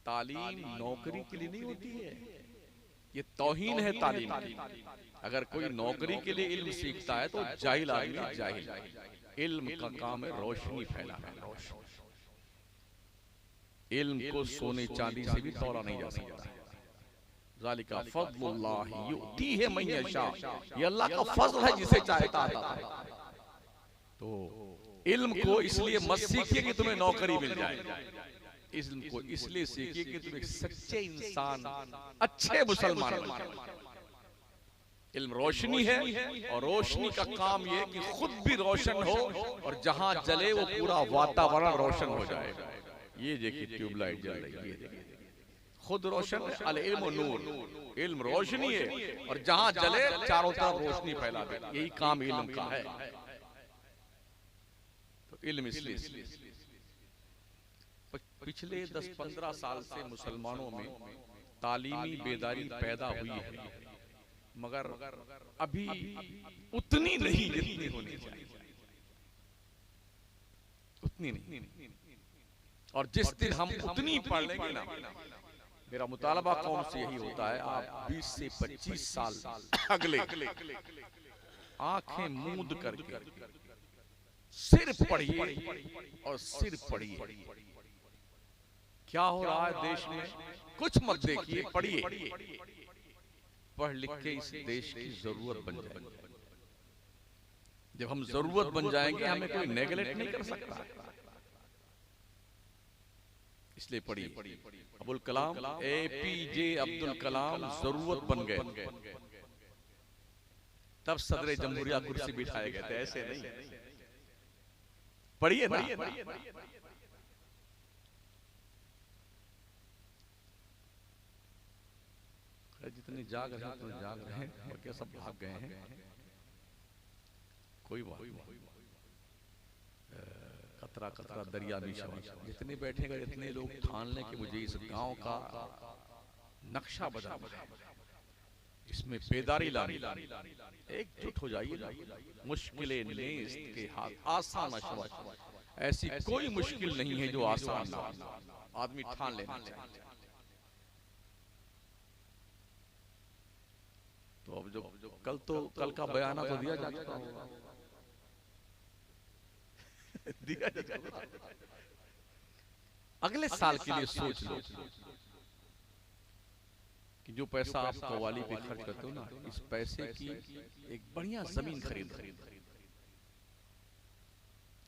तालीम नौकरी के लिए नहीं होती है, ये तौहीन है तालीम की। अगर कोई नौकरी के लिए इल्म सीखता है तो जाहिल आदमी जाहिल। इल्म का काम है रोशनी फैलाना। रोशनी, इल्म को सोने चांदी से भी तोला नहीं जा सकता। ज़ालिका फ़ज़्लुल्लाहि युतीहि मन यशा, ये अल्लाह का फजल है जिसे चाहता है। तो इल्म को इसलिए मत सीखिए कि तुम्हें नौकरी मिल जाए, इल्म को इसलिए सीखिए कि तुम एक सच्चे इंसान, अच्छे मुसलमान बन जाए। इल्म रोशनी है, और रोशनी का काम ये कि खुद भी रोशन हो और जहां जले वो पूरा वातावरण रोशन हो जाए। ये देखिए ट्यूबलाइट जल रही है, ये देखिए खुद रोशन है। अल इल्म नूर, इल्म रोशनी है, और जहां जले चारों तरफ रोशनी फैला दे, यही काम इल्म का है। तो इल्म इसलिए पिछले 10-15 साल से मुसलमानों में तालीमी बेदारी पैदा हुई है, मगर अभी उतनी नहीं जितनी होनी चाहिए, उतनी नहीं। और जिस दिन हम उतनी पढ़ लेंगे ना, मेरा मुतालबा कौम से यही होता है, आप 20 से 25 साल अगले आंखें मूंद करके सिर्फ पढ़िए और सिर्फ पढ़िए। क्या हो रहा है देश में कुछ मत देखिए, पढ़िए। पढ़ लिख के इस देश की जरूरत बन जाएगी। जब हम जरूरत बन जाएंगे हमें कोई नेगलेक्ट नहीं कर सकता, इसलिए पढ़िए। अब्दुल कलाम, APJ अब्दुल कलाम जरूरत बन गए, तब सदर जमहूरिया कुर्सी बिठाए गए थे, ऐसे नहीं। पढ़िए ना, जितने जाग रहे हैं उतने जाग रहे हैं, और क्या सब भाग गए हैं, कोई बात नहीं। कतरा कतरा दरिया में शवाश, जितने बैठेगा इतने लोग ठान लें कि मुझे इस गांव का नक्शा बदलना है, इसमें बेदारी लानी, एकजुट हो जाइए। मुश्किलें नेस्त के हाथ आसान शवाश, ऐसी कोई मुश्किल नहीं है जो आसान ना हो, आदमी ठान लेना चाहिए। तो अब जो कल का बयाना तो दिया जा चुका होगा, दिया जा चुका। अगले साल के लिए सोच लो कि जो पैसा आप कव्वाली पे खर्च करते हो ना, इस पैसे की एक बढ़िया जमीन खरीद,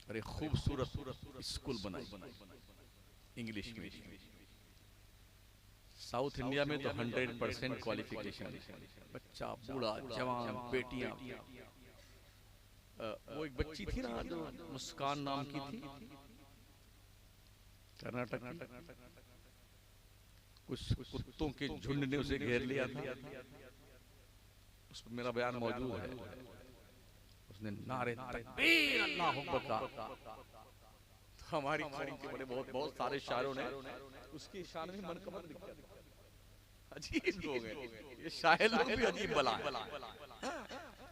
अरे खूबसूरत स्कूल बनाई इंग्लिश में। साउथ इंडिया में तो 100% क्वालिफिकेशन, बच्चा बूढ़ा जवान बेटियां। वो एक बच्ची थी ना जो मुस्कान नाम की थी, कर्नाटक की, कुछ कुत्तों के झुंड ने उसे घेर लिया था, उस पर मेरा बयान मौजूद है। उसने नारे तकबीर अल्लाह अकबर का, हमारी कौम के बड़े बहुत सारे शायरों ने उसकी शान में मनकबत लिखा। अजीब लोग हैं ये शायर लोग, भी अजीब बला है।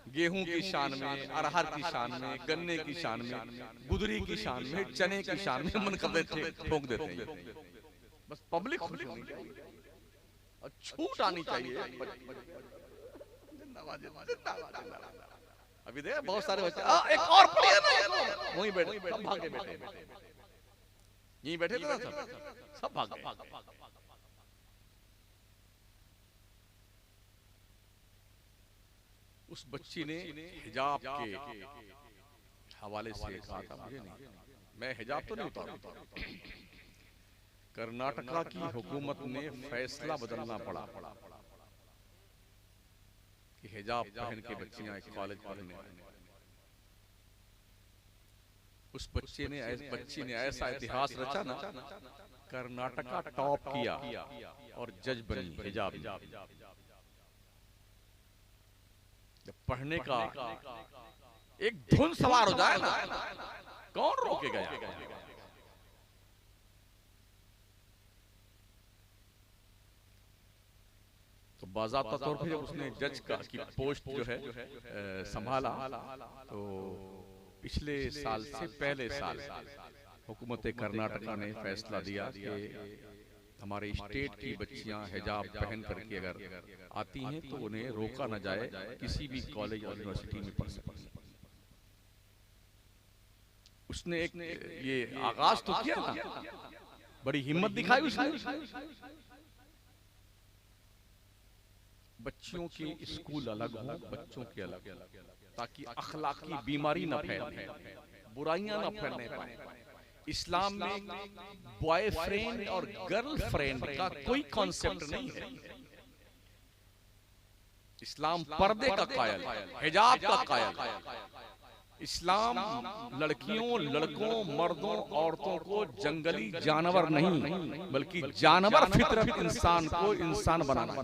गेहूं की शान में, अरहर की शान में, गन्ने की शान में, गुदरी की शान में, चने की शान में मनकबत ठोक देते हैं। बस पब्लिक खुश होनी चाहिए और छूट आनी चाहिए। अभी देख बहुत सारे बच्चे, एक और पढ़िए ना, वहीं बैठे, सब भागे बैठे, यहीं बैठे थे ना, सब भाग गए। उस बच्ची ने हिजाब के हवाले से कहा था, मुझे नहीं, मैं हिजाब तो नहीं उतारूंगा। कर्नाटका की हुकूमत ने फैसला बदलना पड़ा कि हिजाब पहन के बच्चियां एक कॉलेज पढ़ने। उस बच्ची ने ऐसा इतिहास रचा ना, कर्नाटका टॉप किया और जज बनी हिजाब। जब पढ़ने का एक धुन सवार हो जाए ना, कौन रोकेगा? तो बाज़ाब्ता तौर पे जब उसने जज की पोस्ट जो है संभाला, तो पिछले साल से पहले साल हुकूमत कर्नाटका ने फैसला दिया कि हमारे स्टेट की बच्चियां हिजाब पहन करके अगर आती हैं तो उन्हें रोका न जाए किसी भी कॉलेज और यूनिवर्सिटी में पढ़ सकती हैं। उसने एक ये आगाज तो किया ना, बड़ी हिम्मत दिखाई उसने। बच्चियों के स्कूल अलग हो, बच्चों के अलग, ताकि अखलाकी बीमारी न फैले, बुराइयां न फैलने पाए। इस्लाम में बॉयफ्रेंड और गर्लफ्रेंड का कोई कॉन्सेप्ट नहीं है। इस्लाम पर्दे का कायल, हिजाब का कायल। इस्लाम लड़कियों, लड़कों, मर्दों, औरतों को जंगली जानवर नहीं, बल्कि जानवर फितरत इंसान को इंसान बनाना।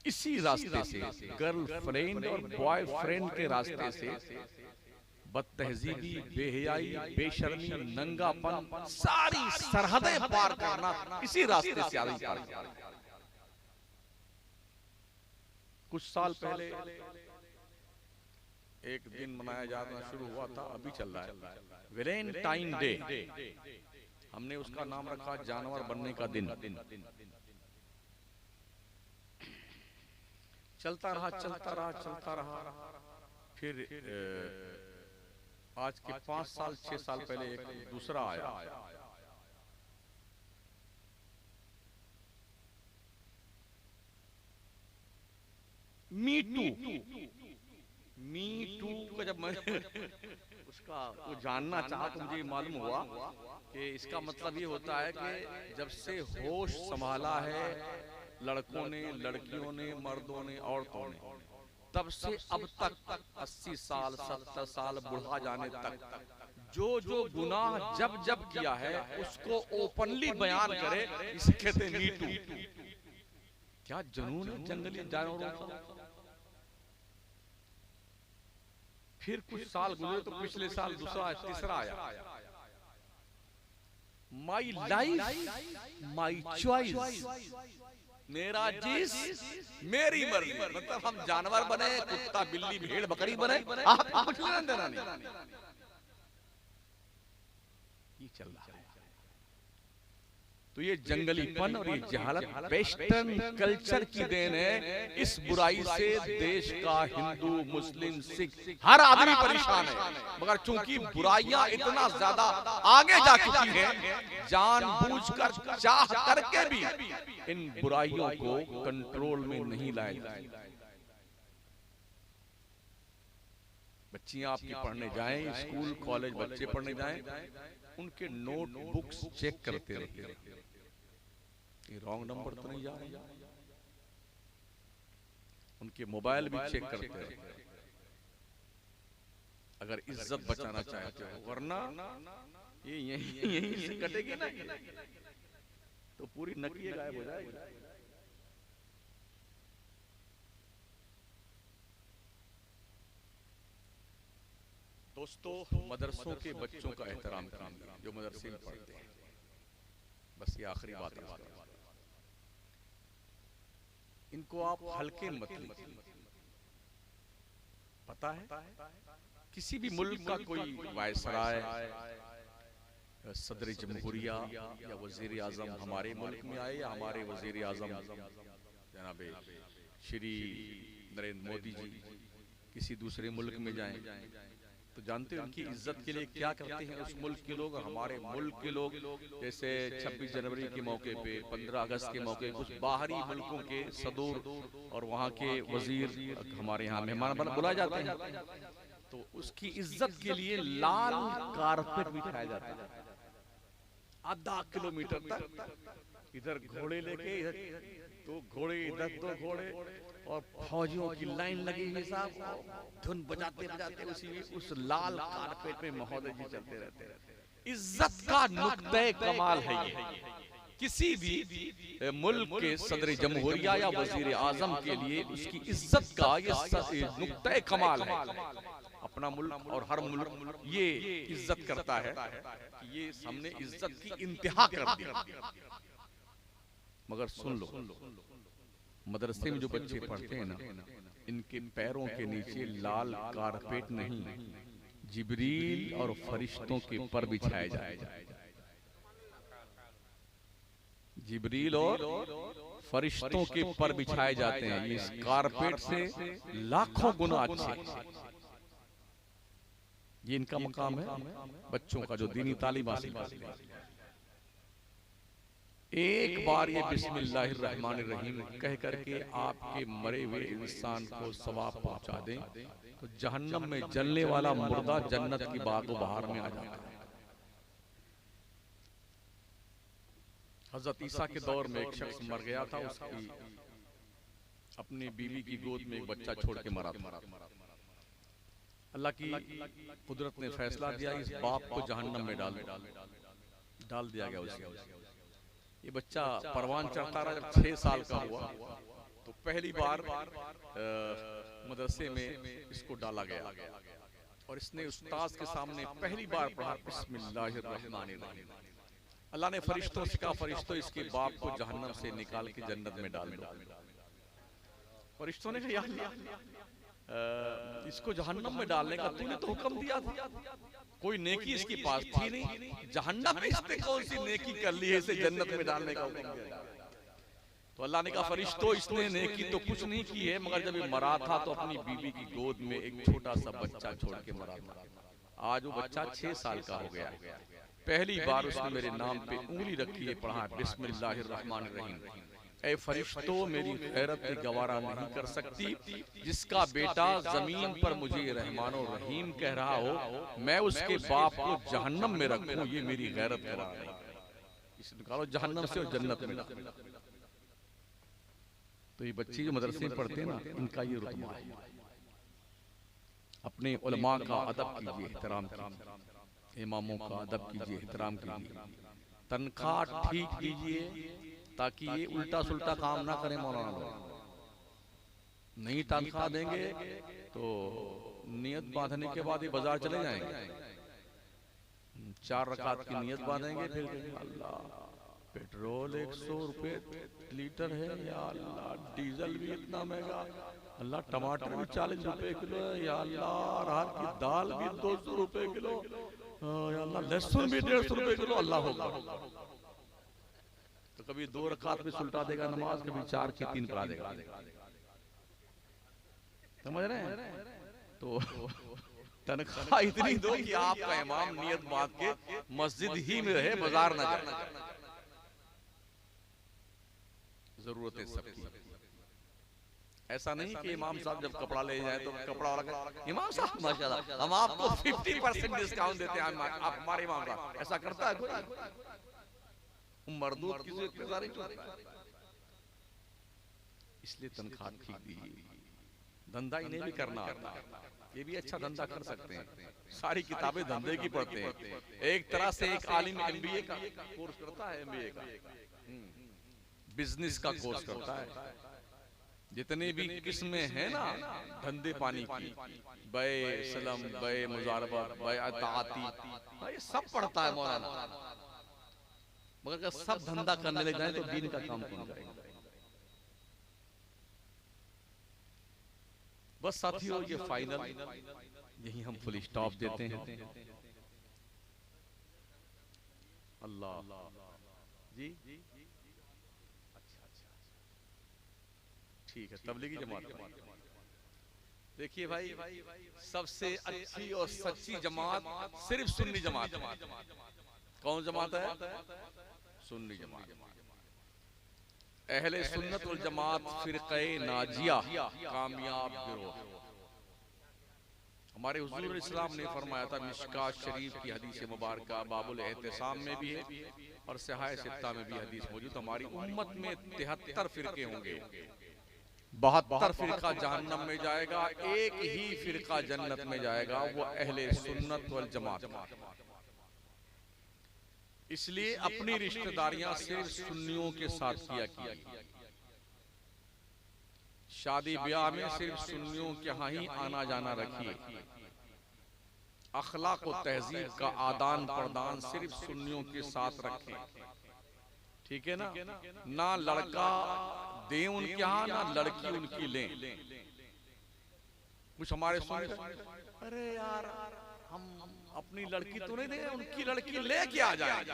इसी रास्ते से, गर्लफ्रेंड और बॉयफ्रेंड के रास्ते से बदतहजीबी, बेहयाई, बेशर्मी, नंगापन, सारी सरहदें पार करना इसी रास्ते से आगे पार करना। कुछ साल पहले एक दिन मनाया जाना शुरू हुआ था, अभी चल रहा है, वैलेंटाइन डे। हमने उसका नाम रखा जानवर बनने का दिन। चलता रहा। फिर आज के 5 साल 6 साल पहले एक दूसरा आया, मी टू का जब मैं उसका वो जानना चाहा तो मुझे मालूम हुआ कि इसका मतलब ये होता है कि जब से होश संभाला है लड़कों ने, लड़कियों ने, मर्दों ने, औरतों ने, तब से अब तक 80 साल 70 साल बुढ़ा जाने तक जो गुनाह जब किया है उसको ओपनली बयान करे, इसे कहते हैं मी टू। क्या जुनून है जंगली जानवरों का। फिर कुछ साल गुजरे तो पिछले साल दूसरा तीसरा आया, माई लाइफ माई चॉइस, मेरा जिस मेरी मर्जी। मतलब हम जानवर बने, कुत्ता बिल्ली भेड़ बकरी बने, आपको कुछ लेना देना नहीं। ये चल रहा है। तो ये जंगलीपन और ये जहालत वेस्टर्न कल्चर की देन है। इस बुराई से देश का हिंदू, मुस्लिम, सिख हर आदमी परेशान है। मगर चूंकि बुराइयां इतना ज्यादा आगे जा चुकी हैं, जानबूझकर चाह करके भी इन बुराइयों को कंट्रोल में नहीं लाया जाता। बच्चियां आपकी पढ़ने जाएं, स्कूल कॉलेज बच्चे पढ़ने जाएं, उनके नोटबुक्स चेक करते रहिए, रॉन्ग नंबर तो नहीं जा रहा। उनके मोबाइल भी चेक करते रहिए अगर इज्जत बचाना चाहते हो, वरना ये यहीं से कटेगी ना तो पूरी नकली गायब हो जाएगी। दोस्तों, मदरसों के बच्चों का एहतराम कीजिए जो मदरसे में पढ़ते हैं। बस ये आखिरी बात है, इनको आप हल्के मत लीजिए। पता है किसी भी मुल्क का कोई वायसराय, सदर जमहूरिया या वजीर आजम हमारे मुल्क में आए, या हमारे वजीर आजम जनाब श्री नरेंद्र मोदी जी किसी दूसरे मुल्क में जाएं, तो जानते हैं उनकी इज्जत के लिए क्या करते हैं उस मुल्क के लोग। हमारे मुल्क के लोग जैसे 26 जनवरी के मौके पे, 15 अगस्त के मौके, कुछ बाहरी मुल्कों के सदूर और वहाँ के वजीर हमारे यहाँ मेहमान बुलाए जाते हैं, तो उसकी इज्जत के लिए लाल कारपेट बिछाया जाता है। आधा किलोमीटर तक इधर घोड़े लेके, इधर तो घोड़े, इधर तो घोड़े, और फौजियों की लाइन लगी हुई साहब, धुन बजाते बजाते उस लाल कारपेट में महोदय जी चलते रहते हैं। इज्जत का नुक्ते कमाल है ये। किसी भी मुल्क के सदर जमहूरिया या वजीर आजम के लिए उसकी इज्जत का ये नुक्ते कमाल है। अपना मुल्क और हर मुल्क ये इज्जत करता है कि ये हमने इज्जत की इंतहा कर दी। मगर सुन लो, मदरसे में जो बच्चे पढ़ते हैं ना, इनके पैरों के नीचे लाल कारपेट नहीं, जिब्रील और फरिश्तों के पर बिछाए जाए। जिब्रील और फरिश्तों के पर बिछाए जाते हैं। इस कारपेट से लाखों गुना अच्छे। ये इनका मकाम है बच्चों का जो दीनी तालीम हासिल करते हैं। एक बार ये बिस्मिल्लाहिर्रहमानिर्रहीम कह करके आपके मरे हुए इंसान को सवाब पहुंचा दें तो जहन्नम में जलने वाला मुर्दा जन्नत की बागो बहार में आ जाता है। हजरत ईसा के दौर में एक शख्स मर गया था, उसकी अपनी बीवी की गोद में एक बच्चा छोड़ के मरा था। अल्लाह की कुदरत ने फैसला दिया इस बाप को जहन्नम में डाल दिया गया उसे। ये बच्चा परवान चढ़ता रहा। जब 6 साल का हुआ तो पहली बार मदरसे में इसको डाला गया और इसने उस्ताद के सामने पहली बार पढ़ा बिस्मिल्लाहिर्रहमानिर्रहीम। अल्लाह ने फरिश्तों से कहा, फरिश्तों इसके बाप को जहन्नम से निकाल के जन्नत में डाल दो। फरिश्तों ने कहा, या अल्लाह इसको जहन्नम में डालने का तूने तो हुक्म दिया था, कोई नेकी इसके पास थी नहीं, जहन्नम में इसने कौन सी नेकी कर ली है इसे जन्नत में डालने का हुक्म दिया। तो अल्लाह ने कहा, फरिश्तों इसने नेकी तो कुछ नहीं की है, मगर जब ये मरा था तो अपनी बीवी की गोद में एक छोटा सा बच्चा छोड़ के मरा था। आज वो बच्चा 6 साल का हो गया। पहली बार उसने मेरे नाम पे उंगली रखी है, पढ़ा बिस्मिल्लाहिर्रहमानिर्रहीम। ऐ फरिश्तों मेरी खैरत की गवारा नहीं कर सकती, जिसका बेटा जमीन पर मुझे रहमानो रहीम कह रहा हो, मैं उसके बाप को जहन्नम में रखूं, ये मेरी गैरत करा है। इसे निकालो जहन्नम से और जन्नत में। तो ये बच्चे जो मदरसे में पढ़ते हैं ना, इनका ये रुतबा है। अपने उलमा का अदब कीजिए, एहतराम कीजिए, इमामों का अदब कीजिए, एहतराम कीजिए, तनख्वाह ठीक दीजिए ताकि ये उल्टा सुल्टा काम ना करें। मौलाना लोग नहीं तनख्वाह देंगे तो नियत बांधने के बाद ये बाजार चले जाएंगे, 4 रकात की नियत बांधेंगे, फिर अल्लाह पेट्रोल 100 रुपए लीटर है, या अल्लाह डीजल भी इतना महंगा, अल्लाह टमाटर भी 40 रुपए किलो है, या अल्लाह अरहर की दाल भी 200 रुपए किलो, या अल्लाह लहसुन भी 150 रुपए किलो। अल्लाह होगा तो कभी 2 रकात में सुलटा देगा नमाज, कभी 4 की 3 पढ़ा देगा। समझ रहे हैं? तो तनख्वाह इतनी दो कि आपका इमाम नियत बात के मस्जिद ही में रहे, बाजार ना जाए। जरूरत है सबकी। ऐसा नहीं कि इमाम साहब जब कपड़ा ले जाए तो कपड़ा वाला इमाम साहब माशाल्लाह हम आपको 50% डिस्काउंट देते हैं, आप हमारे इमाम साहब। ऐसा करता है कोई? मरदूत किसी इख्तियार नहीं चलता है। इसलिए तनख्वाह ठीक दीजिए। धंधा इन्हें भी करना आता है, ये भी अच्छा धंधा कर सकते हैं। सारी किताबें धंधे की पढ़ते हैं। एक तरह से एक आलिम MBA का कोर्स करता है, MBA का बिजनेस का कोर्स करता है। जितने भी किस्में हैं ना धंधे पानी की, बय सलम, बय मुजारबत, बय अताती, ये सब पढ़ता है मौलाना। मगर अगर सब धंधा करने लग जाए तो दीन का काम कौन करेगा? बस साथियों, ये फाइनल, यही हम फुल स्टॉप देते हैं। अल्लाह जी, अच्छा ठीक है। तबलीगी जमात, देखिए भाई, सबसे अच्छी और सच्ची जमात सिर्फ सुन्नी जमात है। कौन जमात है? सुन्नी जमात। अहले सुन्नत वल जमात फिरक़े नाजिया कामयाब गिरोह। हमारे हुजूर इस्लाम ने फरमाया था, मिशकात शरीफ की हदीस मुबारक बाबुल एहतिसाम में भी है और सहाय सित्ता में भी हदीस मौजूद। हमारी उम्मत में 73 फिरके होंगे, 72 फिरका जहन्नम में जाएगा, एक ही फिरका जन्नत में जाएगा, वो अहले सुन्नत वल जमात। इसलिए अपनी रिश्तेदारियां सिर्फ सुन्नियों के साथ किया कीजिए। शादी ब्याह में सिर्फ सुन्नियों के यहाँ ही आना जाना रखिए। अखलाक और तहजीब का आदान प्रदान सिर्फ सुन्नियों के साथ रखें, ठीक है ना? ना लड़का दें उनके यहाँ, ना लड़की उनकी लें। कुछ हमारे सुन, अरे यार हम अपनी लड़की तो नहीं दे, उनकी लड़की लेके आ जाए।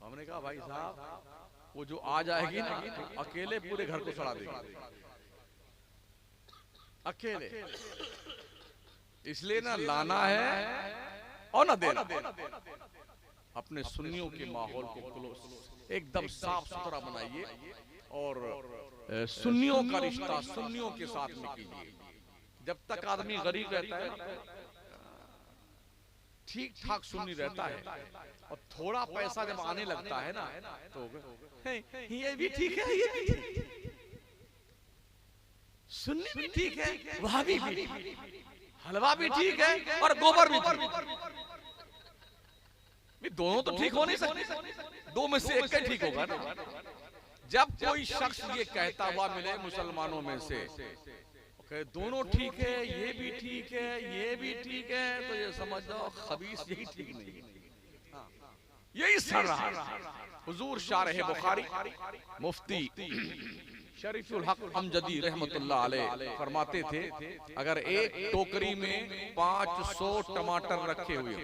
हमने कहा भाई साहब, वो जो आ जाएगी ना तो अकेले पूरे घर को सड़ा देगी, अकेले। इसलिए ना लाना है और ना देना। अपने सुन्नियों के माहौल को एकदम साफ सुथरा बनाइए और सुन्नियों का रिश्ता सुन्नियों के साथ में कीजिए। जब तक आदमी गरीब रहता है ठीक ठाक सुन्नी रहता है, और थोड़ा पैसा जब आने लगता है ना तो ये भी ठीक है, ये भी ठीक है, सुन्नी भी ठीक है, वहाबी भी ठीक है, हलवा भी ठीक है और गोबर भी ठीक है। दोनों तो ठीक हो नहीं सकते, दो में से एक ही ठीक होगा ना। जब कोई शख्स ये कहता हुआ मिले मुसलमानों में से दोनों ठीक है, ये भी ठीक है, ये भी ठीक है, तो ये समझ जाओ खबीस यही ठीक नहीं है, यही सड़ रहा है। हुजूर शारह बुखारी मुफ्ती शरीफुल हक अमजदी रहमतुल्लाह अलैह फरमाते थे, अगर एक टोकरी में 500 टमाटर रखे हुए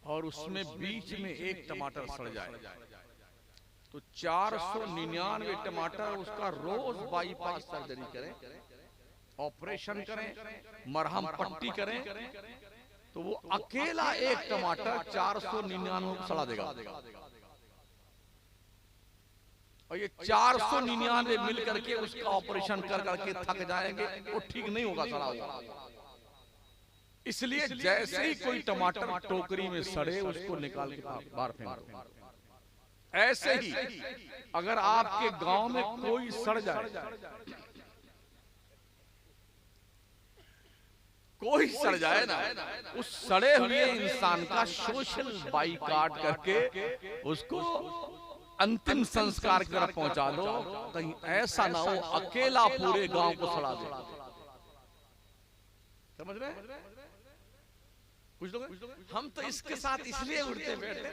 और उसमें बीच में एक टमाटर सड़ जाए तो 499 टमाटर उसका रोज बाईपास सर्जरी करें, ऑपरेशन करें, मरहम पट्टी करें, तो वो अकेला एक टमाटर 499 को सड़ा देगा। और ये 499 मिल करके उसका ऑपरेशन कर करके थक जाएंगे, वो ठीक नहीं होगा सड़ा हुआ। इसलिए जैसे ही कोई टमाटर टोकरी में सड़े उसको निकाल के बाहर फेंक दो। ऐसे ही अगर आपके गांव में कोई सड़ जाए, कोई सड़ जाए ना, उस सड़े हुए इंसान का सोशल बाइकाट करके उसको अंतिम संस्कार की तरफ पहुंचा दो, कहीं ऐसा ना हो अकेला पूरे गांव को सड़ा दे। समझ रहे हैं? कुछ लोग हम तो इसके साथ इसलिए उठते बैठते,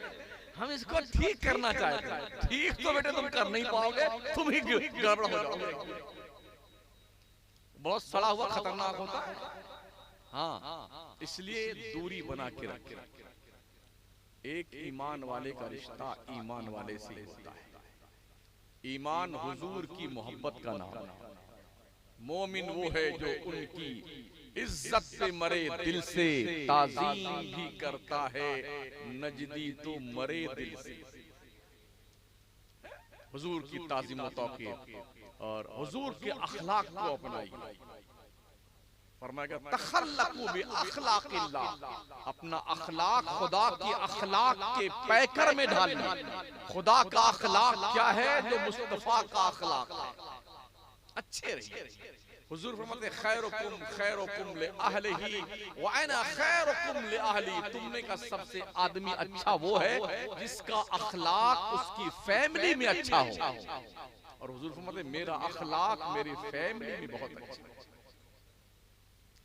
हम इसको ठीक करना चाहते हैं। ठीक तो बेटे तुम कर नहीं पाओगे, तुम ही गड़बड़ हो जाओगे। बहुत सड़ा हुआ खतरनाक होता है। हाँ, इसलिए दूरी बना के रखे। एक ईमान वाले का रिश्ता ईमान वाले से होता है। ईमान हुजूर की मोहब्बत का नाम है। मोमिन वो है जो उनकी इज्जत पे मरे दिल से, ताजीम भी करता है नजदी तो मरे दिल से। हुजूर की ताजीम व तौकीर और हुजूर के अखलाक को अपनाइए। फरमाया तखल्लकू बि अखलाकिल्लाह, अपना अखलाक खुदा की अखलाक के पैकर में ढालिए। खुदा का अखलाक क्या है? जो मुस्तफा का अखलाक है, अच्छे रहिए। हुजूर फरमाते खैरुकुम खैरुकुम ले अहलिही व अना खैरुकुम ले अहली। तुम में का सबसे आदमी अच्छा वो है जिसका अखलाक उसकी फैमिली में अच्छा हो। और हुजूर फरमाते मेरा अखलाक मेरी फैमिली में बहुत अच्छा है।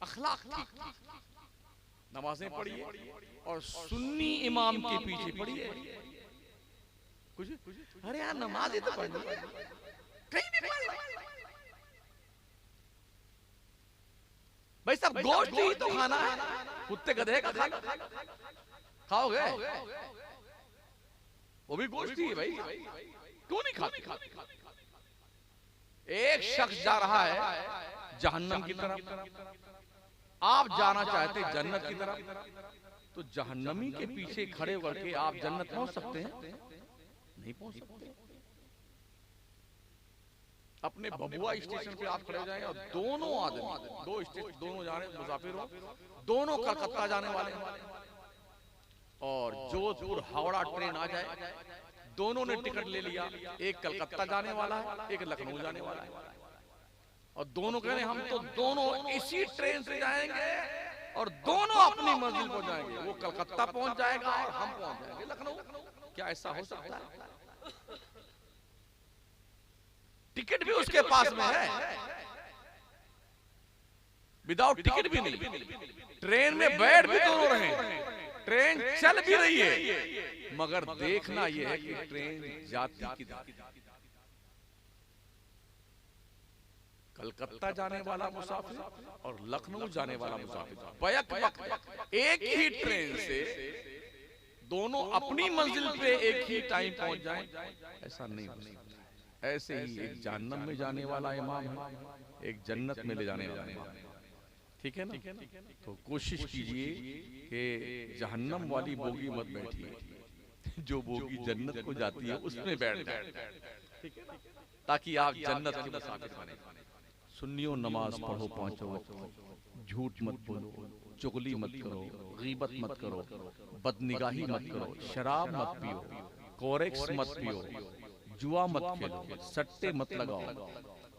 अखलाक ठीक, नमाजें पढ़िए और सुन्नी इमाम के पीछे पढ़िए। कुछ अरे यार नमाज ही तो पढ़नी है, कहीं भी पढ़। भाई सब गोश्त ही तो खाना है, कुत्ते गधे का खाना खाओगे? वो भी गोश्त ही है भाई, क्यों नहीं खाते? एक शख्स जा रहा है जहन्नम की तरफ, आप जाना चाहते जन्नत की तरफ, तो जहन्नमी के पीछे खड़े होकर के आप जन्नत पहुंच सकते हैं? नहीं पहुंच सकते। अपने बबुआ स्टेशन पे आप खड़े हो जाएं और दोनों आदमी, दो स्टेशन, दोनों जाने मुसाफिर हो, दोनों कलकत्ता जाने वाले हैं, और जोधपुर हावड़ा ट्रेन आ जाए, दोनों ने टिकट ले लिया, एक कलकत्ता जाने वाला है, एक लखनऊ जाने वाला है, और दोनों कह रहे हैं हम तो दोनों इसी ट्रेन से जाएंगे और दोनों अपनी मंजिल पहुंच जाएंगे। वो कलकत्ता पहुंच जाएगा और हम पहुंच जाएंगे लखनऊ। क्या ऐसा हो सकता है? टिकट भी उसके पास में है, विदाउट टिकट भी नहीं। ट्रेन में बैठ भी दोनों रहे, ट्रेन चल भी रही है, मगर देखना यह है कि ट्रेन जाती किधर। कलकत्ता जाने वाला मुसाफिर और लखनऊ जाने वाला मुसाफिर बैक वक्त एक ही ट्रेन से दोनों अपनी मंजिल पे एक ही टाइम पहुंच जाएं, ऐसा नहीं हो सकता। ऐसे ही एक जहन्नम में जाने वाला इमाम है, एक जन्नत में ले जाने वाला इमाम है। ठीक है ना? तो कोशिश कीजिए कि जहन्नम वाली बोगी मत बैठिए, जो बोगी जन्नत को जाती है उसमें बैठ जाए, ठीक है ना? ताकि आप जन्नत के मुसाफिर बने। सुन्नियों, नमाज पढ़ो 5 वक्त, झूठ मत बोलो, चुगली मत करो, गीबत मत करो, बदनिगाही मत करो, शराब मत पियो, कोरेक्स मत पियो, जुआ मत खेलो, सट्टे मत लगाओ,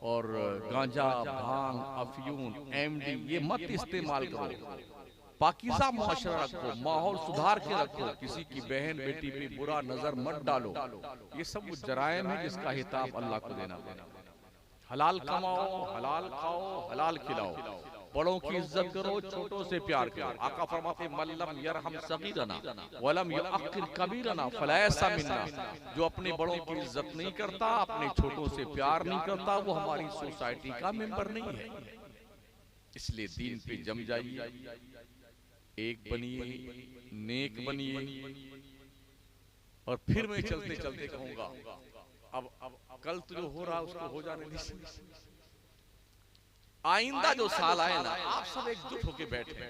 और गांजा, भांग, अफयून, एमडी ये मत इस्तेमाल करो। पाकीज़ा मुआशरा रखो, माहौल सुधार के रखो, किसी की बहन बेटी पे बुरा नजर मत डालो। ये सब वो जराइम है जिसका हिसाब अल्लाह को देना पड़ेगा। हलाल कमाओ, हलाल खाओ, हलाल खिलाओ, बड़ों की इज्जत करो, छोटों से प्यार करो। आका फरमाते मल्लम यरहम सगीरना वलम युअक्किर कबीरना फलैसा मिन्ना, जो अपने बड़ों की इज्जत नहीं करता, अपने छोटों से प्यार नहीं करता, वो हमारी सोसाइटी का मेंबर नहीं है। इसलिए दीन पे जम जाइए, एक बनिए, नेक बनिए। और फिर मैं चलते चलते कहूंगा, अब कल तो जो हो रहा उसको हो जाने दीजिए। आइंदा जो साल आए ना, आप सब एकजुट होके बैठे,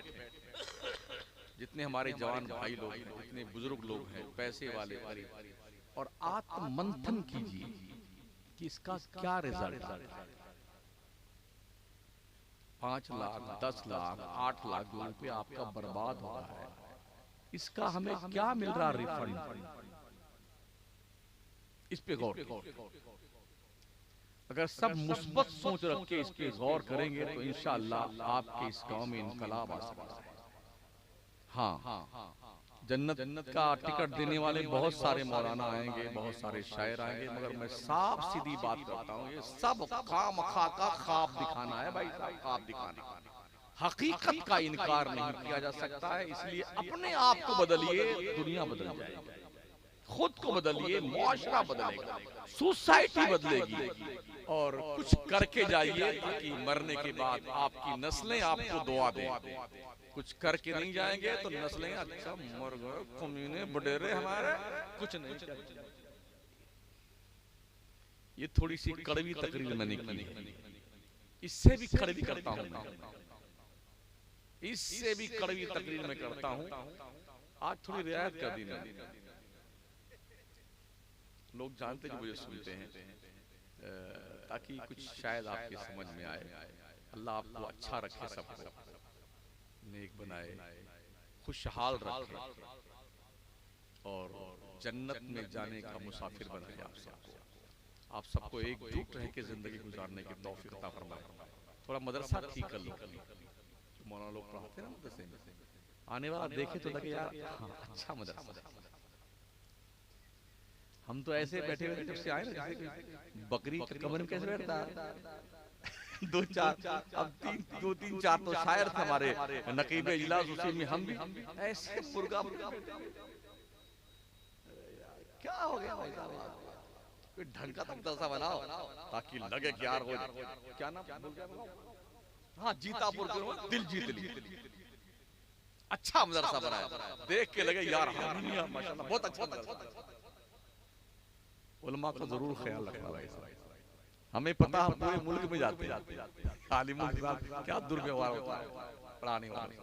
जितने हमारे जवान भाई लोग हैं, जितने बुजुर्ग लोग हैं, पैसे वाले, और आत्म मंथन कीजिए कि इसका क्या रिजल्ट आता है। 5 लाख, 10 लाख, 8 लाख जो रुपये आपका बर्बाद हो रहा है, इसका हमें क्या मिल रहा रिफंड? इस पे गौर। अगर सब मुस्बत सोच रख के इस पे गौर करेंगे तो इंशाअल्लाह आपके इस गांव में इनकलाब आ सकता है। हाँ, जन्नत का टिकट देने वाले बहुत सारे मौलाना आएंगे, बहुत सारे शायर आएंगे, मगर मैं साफ सीधी बात करता हूँ, ये सब खामखा का ख्वाब दिखाना है भाई साहब, ख्वाब दिखाना। हकीकत का इनकार नहीं किया जा सकता है। इसलिए अपने आप को बदलिए, दुनिया बदल जाएगी। खुद को बदलिए, मुआशरा बदलेगा, सोसाइटी बदलेगी। और कुछ करके जाइए ताकि मरने के बाद आपकी नस्लें आपको दुआ दें। कुछ करके नहीं जाएंगे तो नस्लें अच्छा मर गए, कमीने बडेरे हमारे, कुछ नहीं। ये थोड़ी सी कड़वी तकरीर मैंने की है, इससे भी कड़वी करता हूँ, इससे भी कड़वी तकरीर में करता हूँ। आज थोड़ी रियायत कर दी मैंने, लोग जानते जो मुझे सुनते हैं, ताकि कुछ शायद आपके समझ में आए। अल्लाह आपको अच्छा रखे, सबको नेक बनाए, खुशहाल रखे, और जन्नत में जाने का मुसाफिर बनाए आप सबको एकजुट रह के जिंदगी गुजारने की तौफीक अता फरमाए। थोड़ा मदरसा ठीक कर लो, मौलाना लोग पढ़ाते हैं ना मदरसे में, आने वाला देखे तो लगे यार हाँ, अच्छा मदरसा। हम तो ऐसे बैठे हुए जब से आए ना, बकरी के कमरे में कैसे बैठता है 2-4, अब 2-3-4 तो शायर थे हमारे नकीब इजलास, उसी में हम भी ऐसे मुर्गा क्या हो गया भाई साहब, कोई ढंग का मदरसा बनाओ ताकि लगे कि यार वो क्या नाम बोल गया, हाँ जीतापुर के दिल जीत ली, अच्छा मदरसा बनाया, देख के लगे यार माशाल्लाह बहुत अच्छा मदरसा। उलमा को जरूर ख्याल रखना भाई साहब, हमें पता हम पूरे मुल्क में जाते हैं, आलिमों के साथ क्या दुर्व्यवहार होता है पढ़ाने वाले,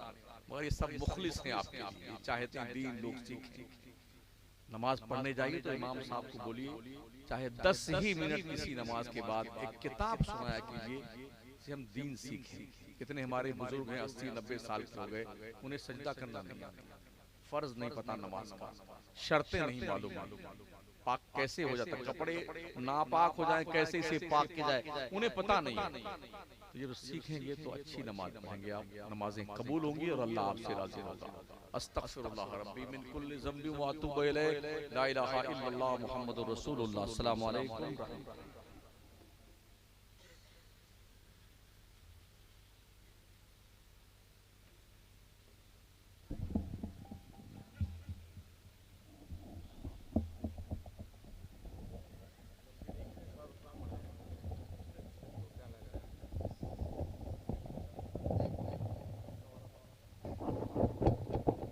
मगर ये सब मुखलिस हैं आपके लिए, चाहते हैं दीन लोग सीखें। नमाज पढ़ने जाइए तो इमाम साहब को बोलिए चाहे 10 ही मिनट किसी नमाज के बाद एक किताब सुनाया कीजिए, जिससे हम दीन सीखें। कितने हमारे बुजुर्ग हैं 80-90 साल के हो गए, उन्हें सजदा करना नहीं आता, फर्ज नहीं पता नमाज का, शर्तें नहीं मालूम, पाक कैसे हो जाता, कपड़े नापाक हो जाए कैसे इसे पाक किया जाए उन्हें पता नहीं। तो जब सीखेंगे तो अच्छी नमाज पढ़ेंगे आप, नमाजें कबूल होंगी और अल्लाह आपसे राजी होगा। अस्तगफिरुल्लाह रब्बी मिन कुल्लि ज़ंबि व अतूबु इलैहि, ला इलाहा इल्लल्लाह मुहम्मदुर रसूलुल्लाह। अस्सलामु अलैकुम।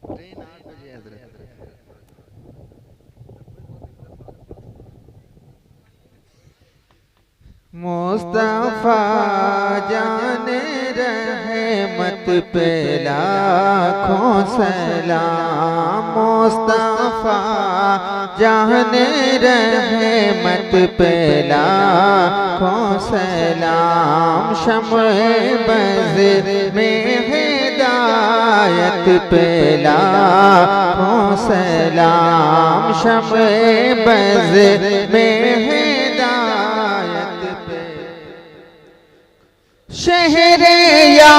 ट्रेन 8 बजे हजरत। मुस्तफा जाने रहमत पे लाखों सलाम। मुस्तफा जाने रहमत पे लाखों सलाम। शम्ए बज़ में हिदायत पे लाखों सलाम। शम्ए बज़ में हिदायत पे शहरे या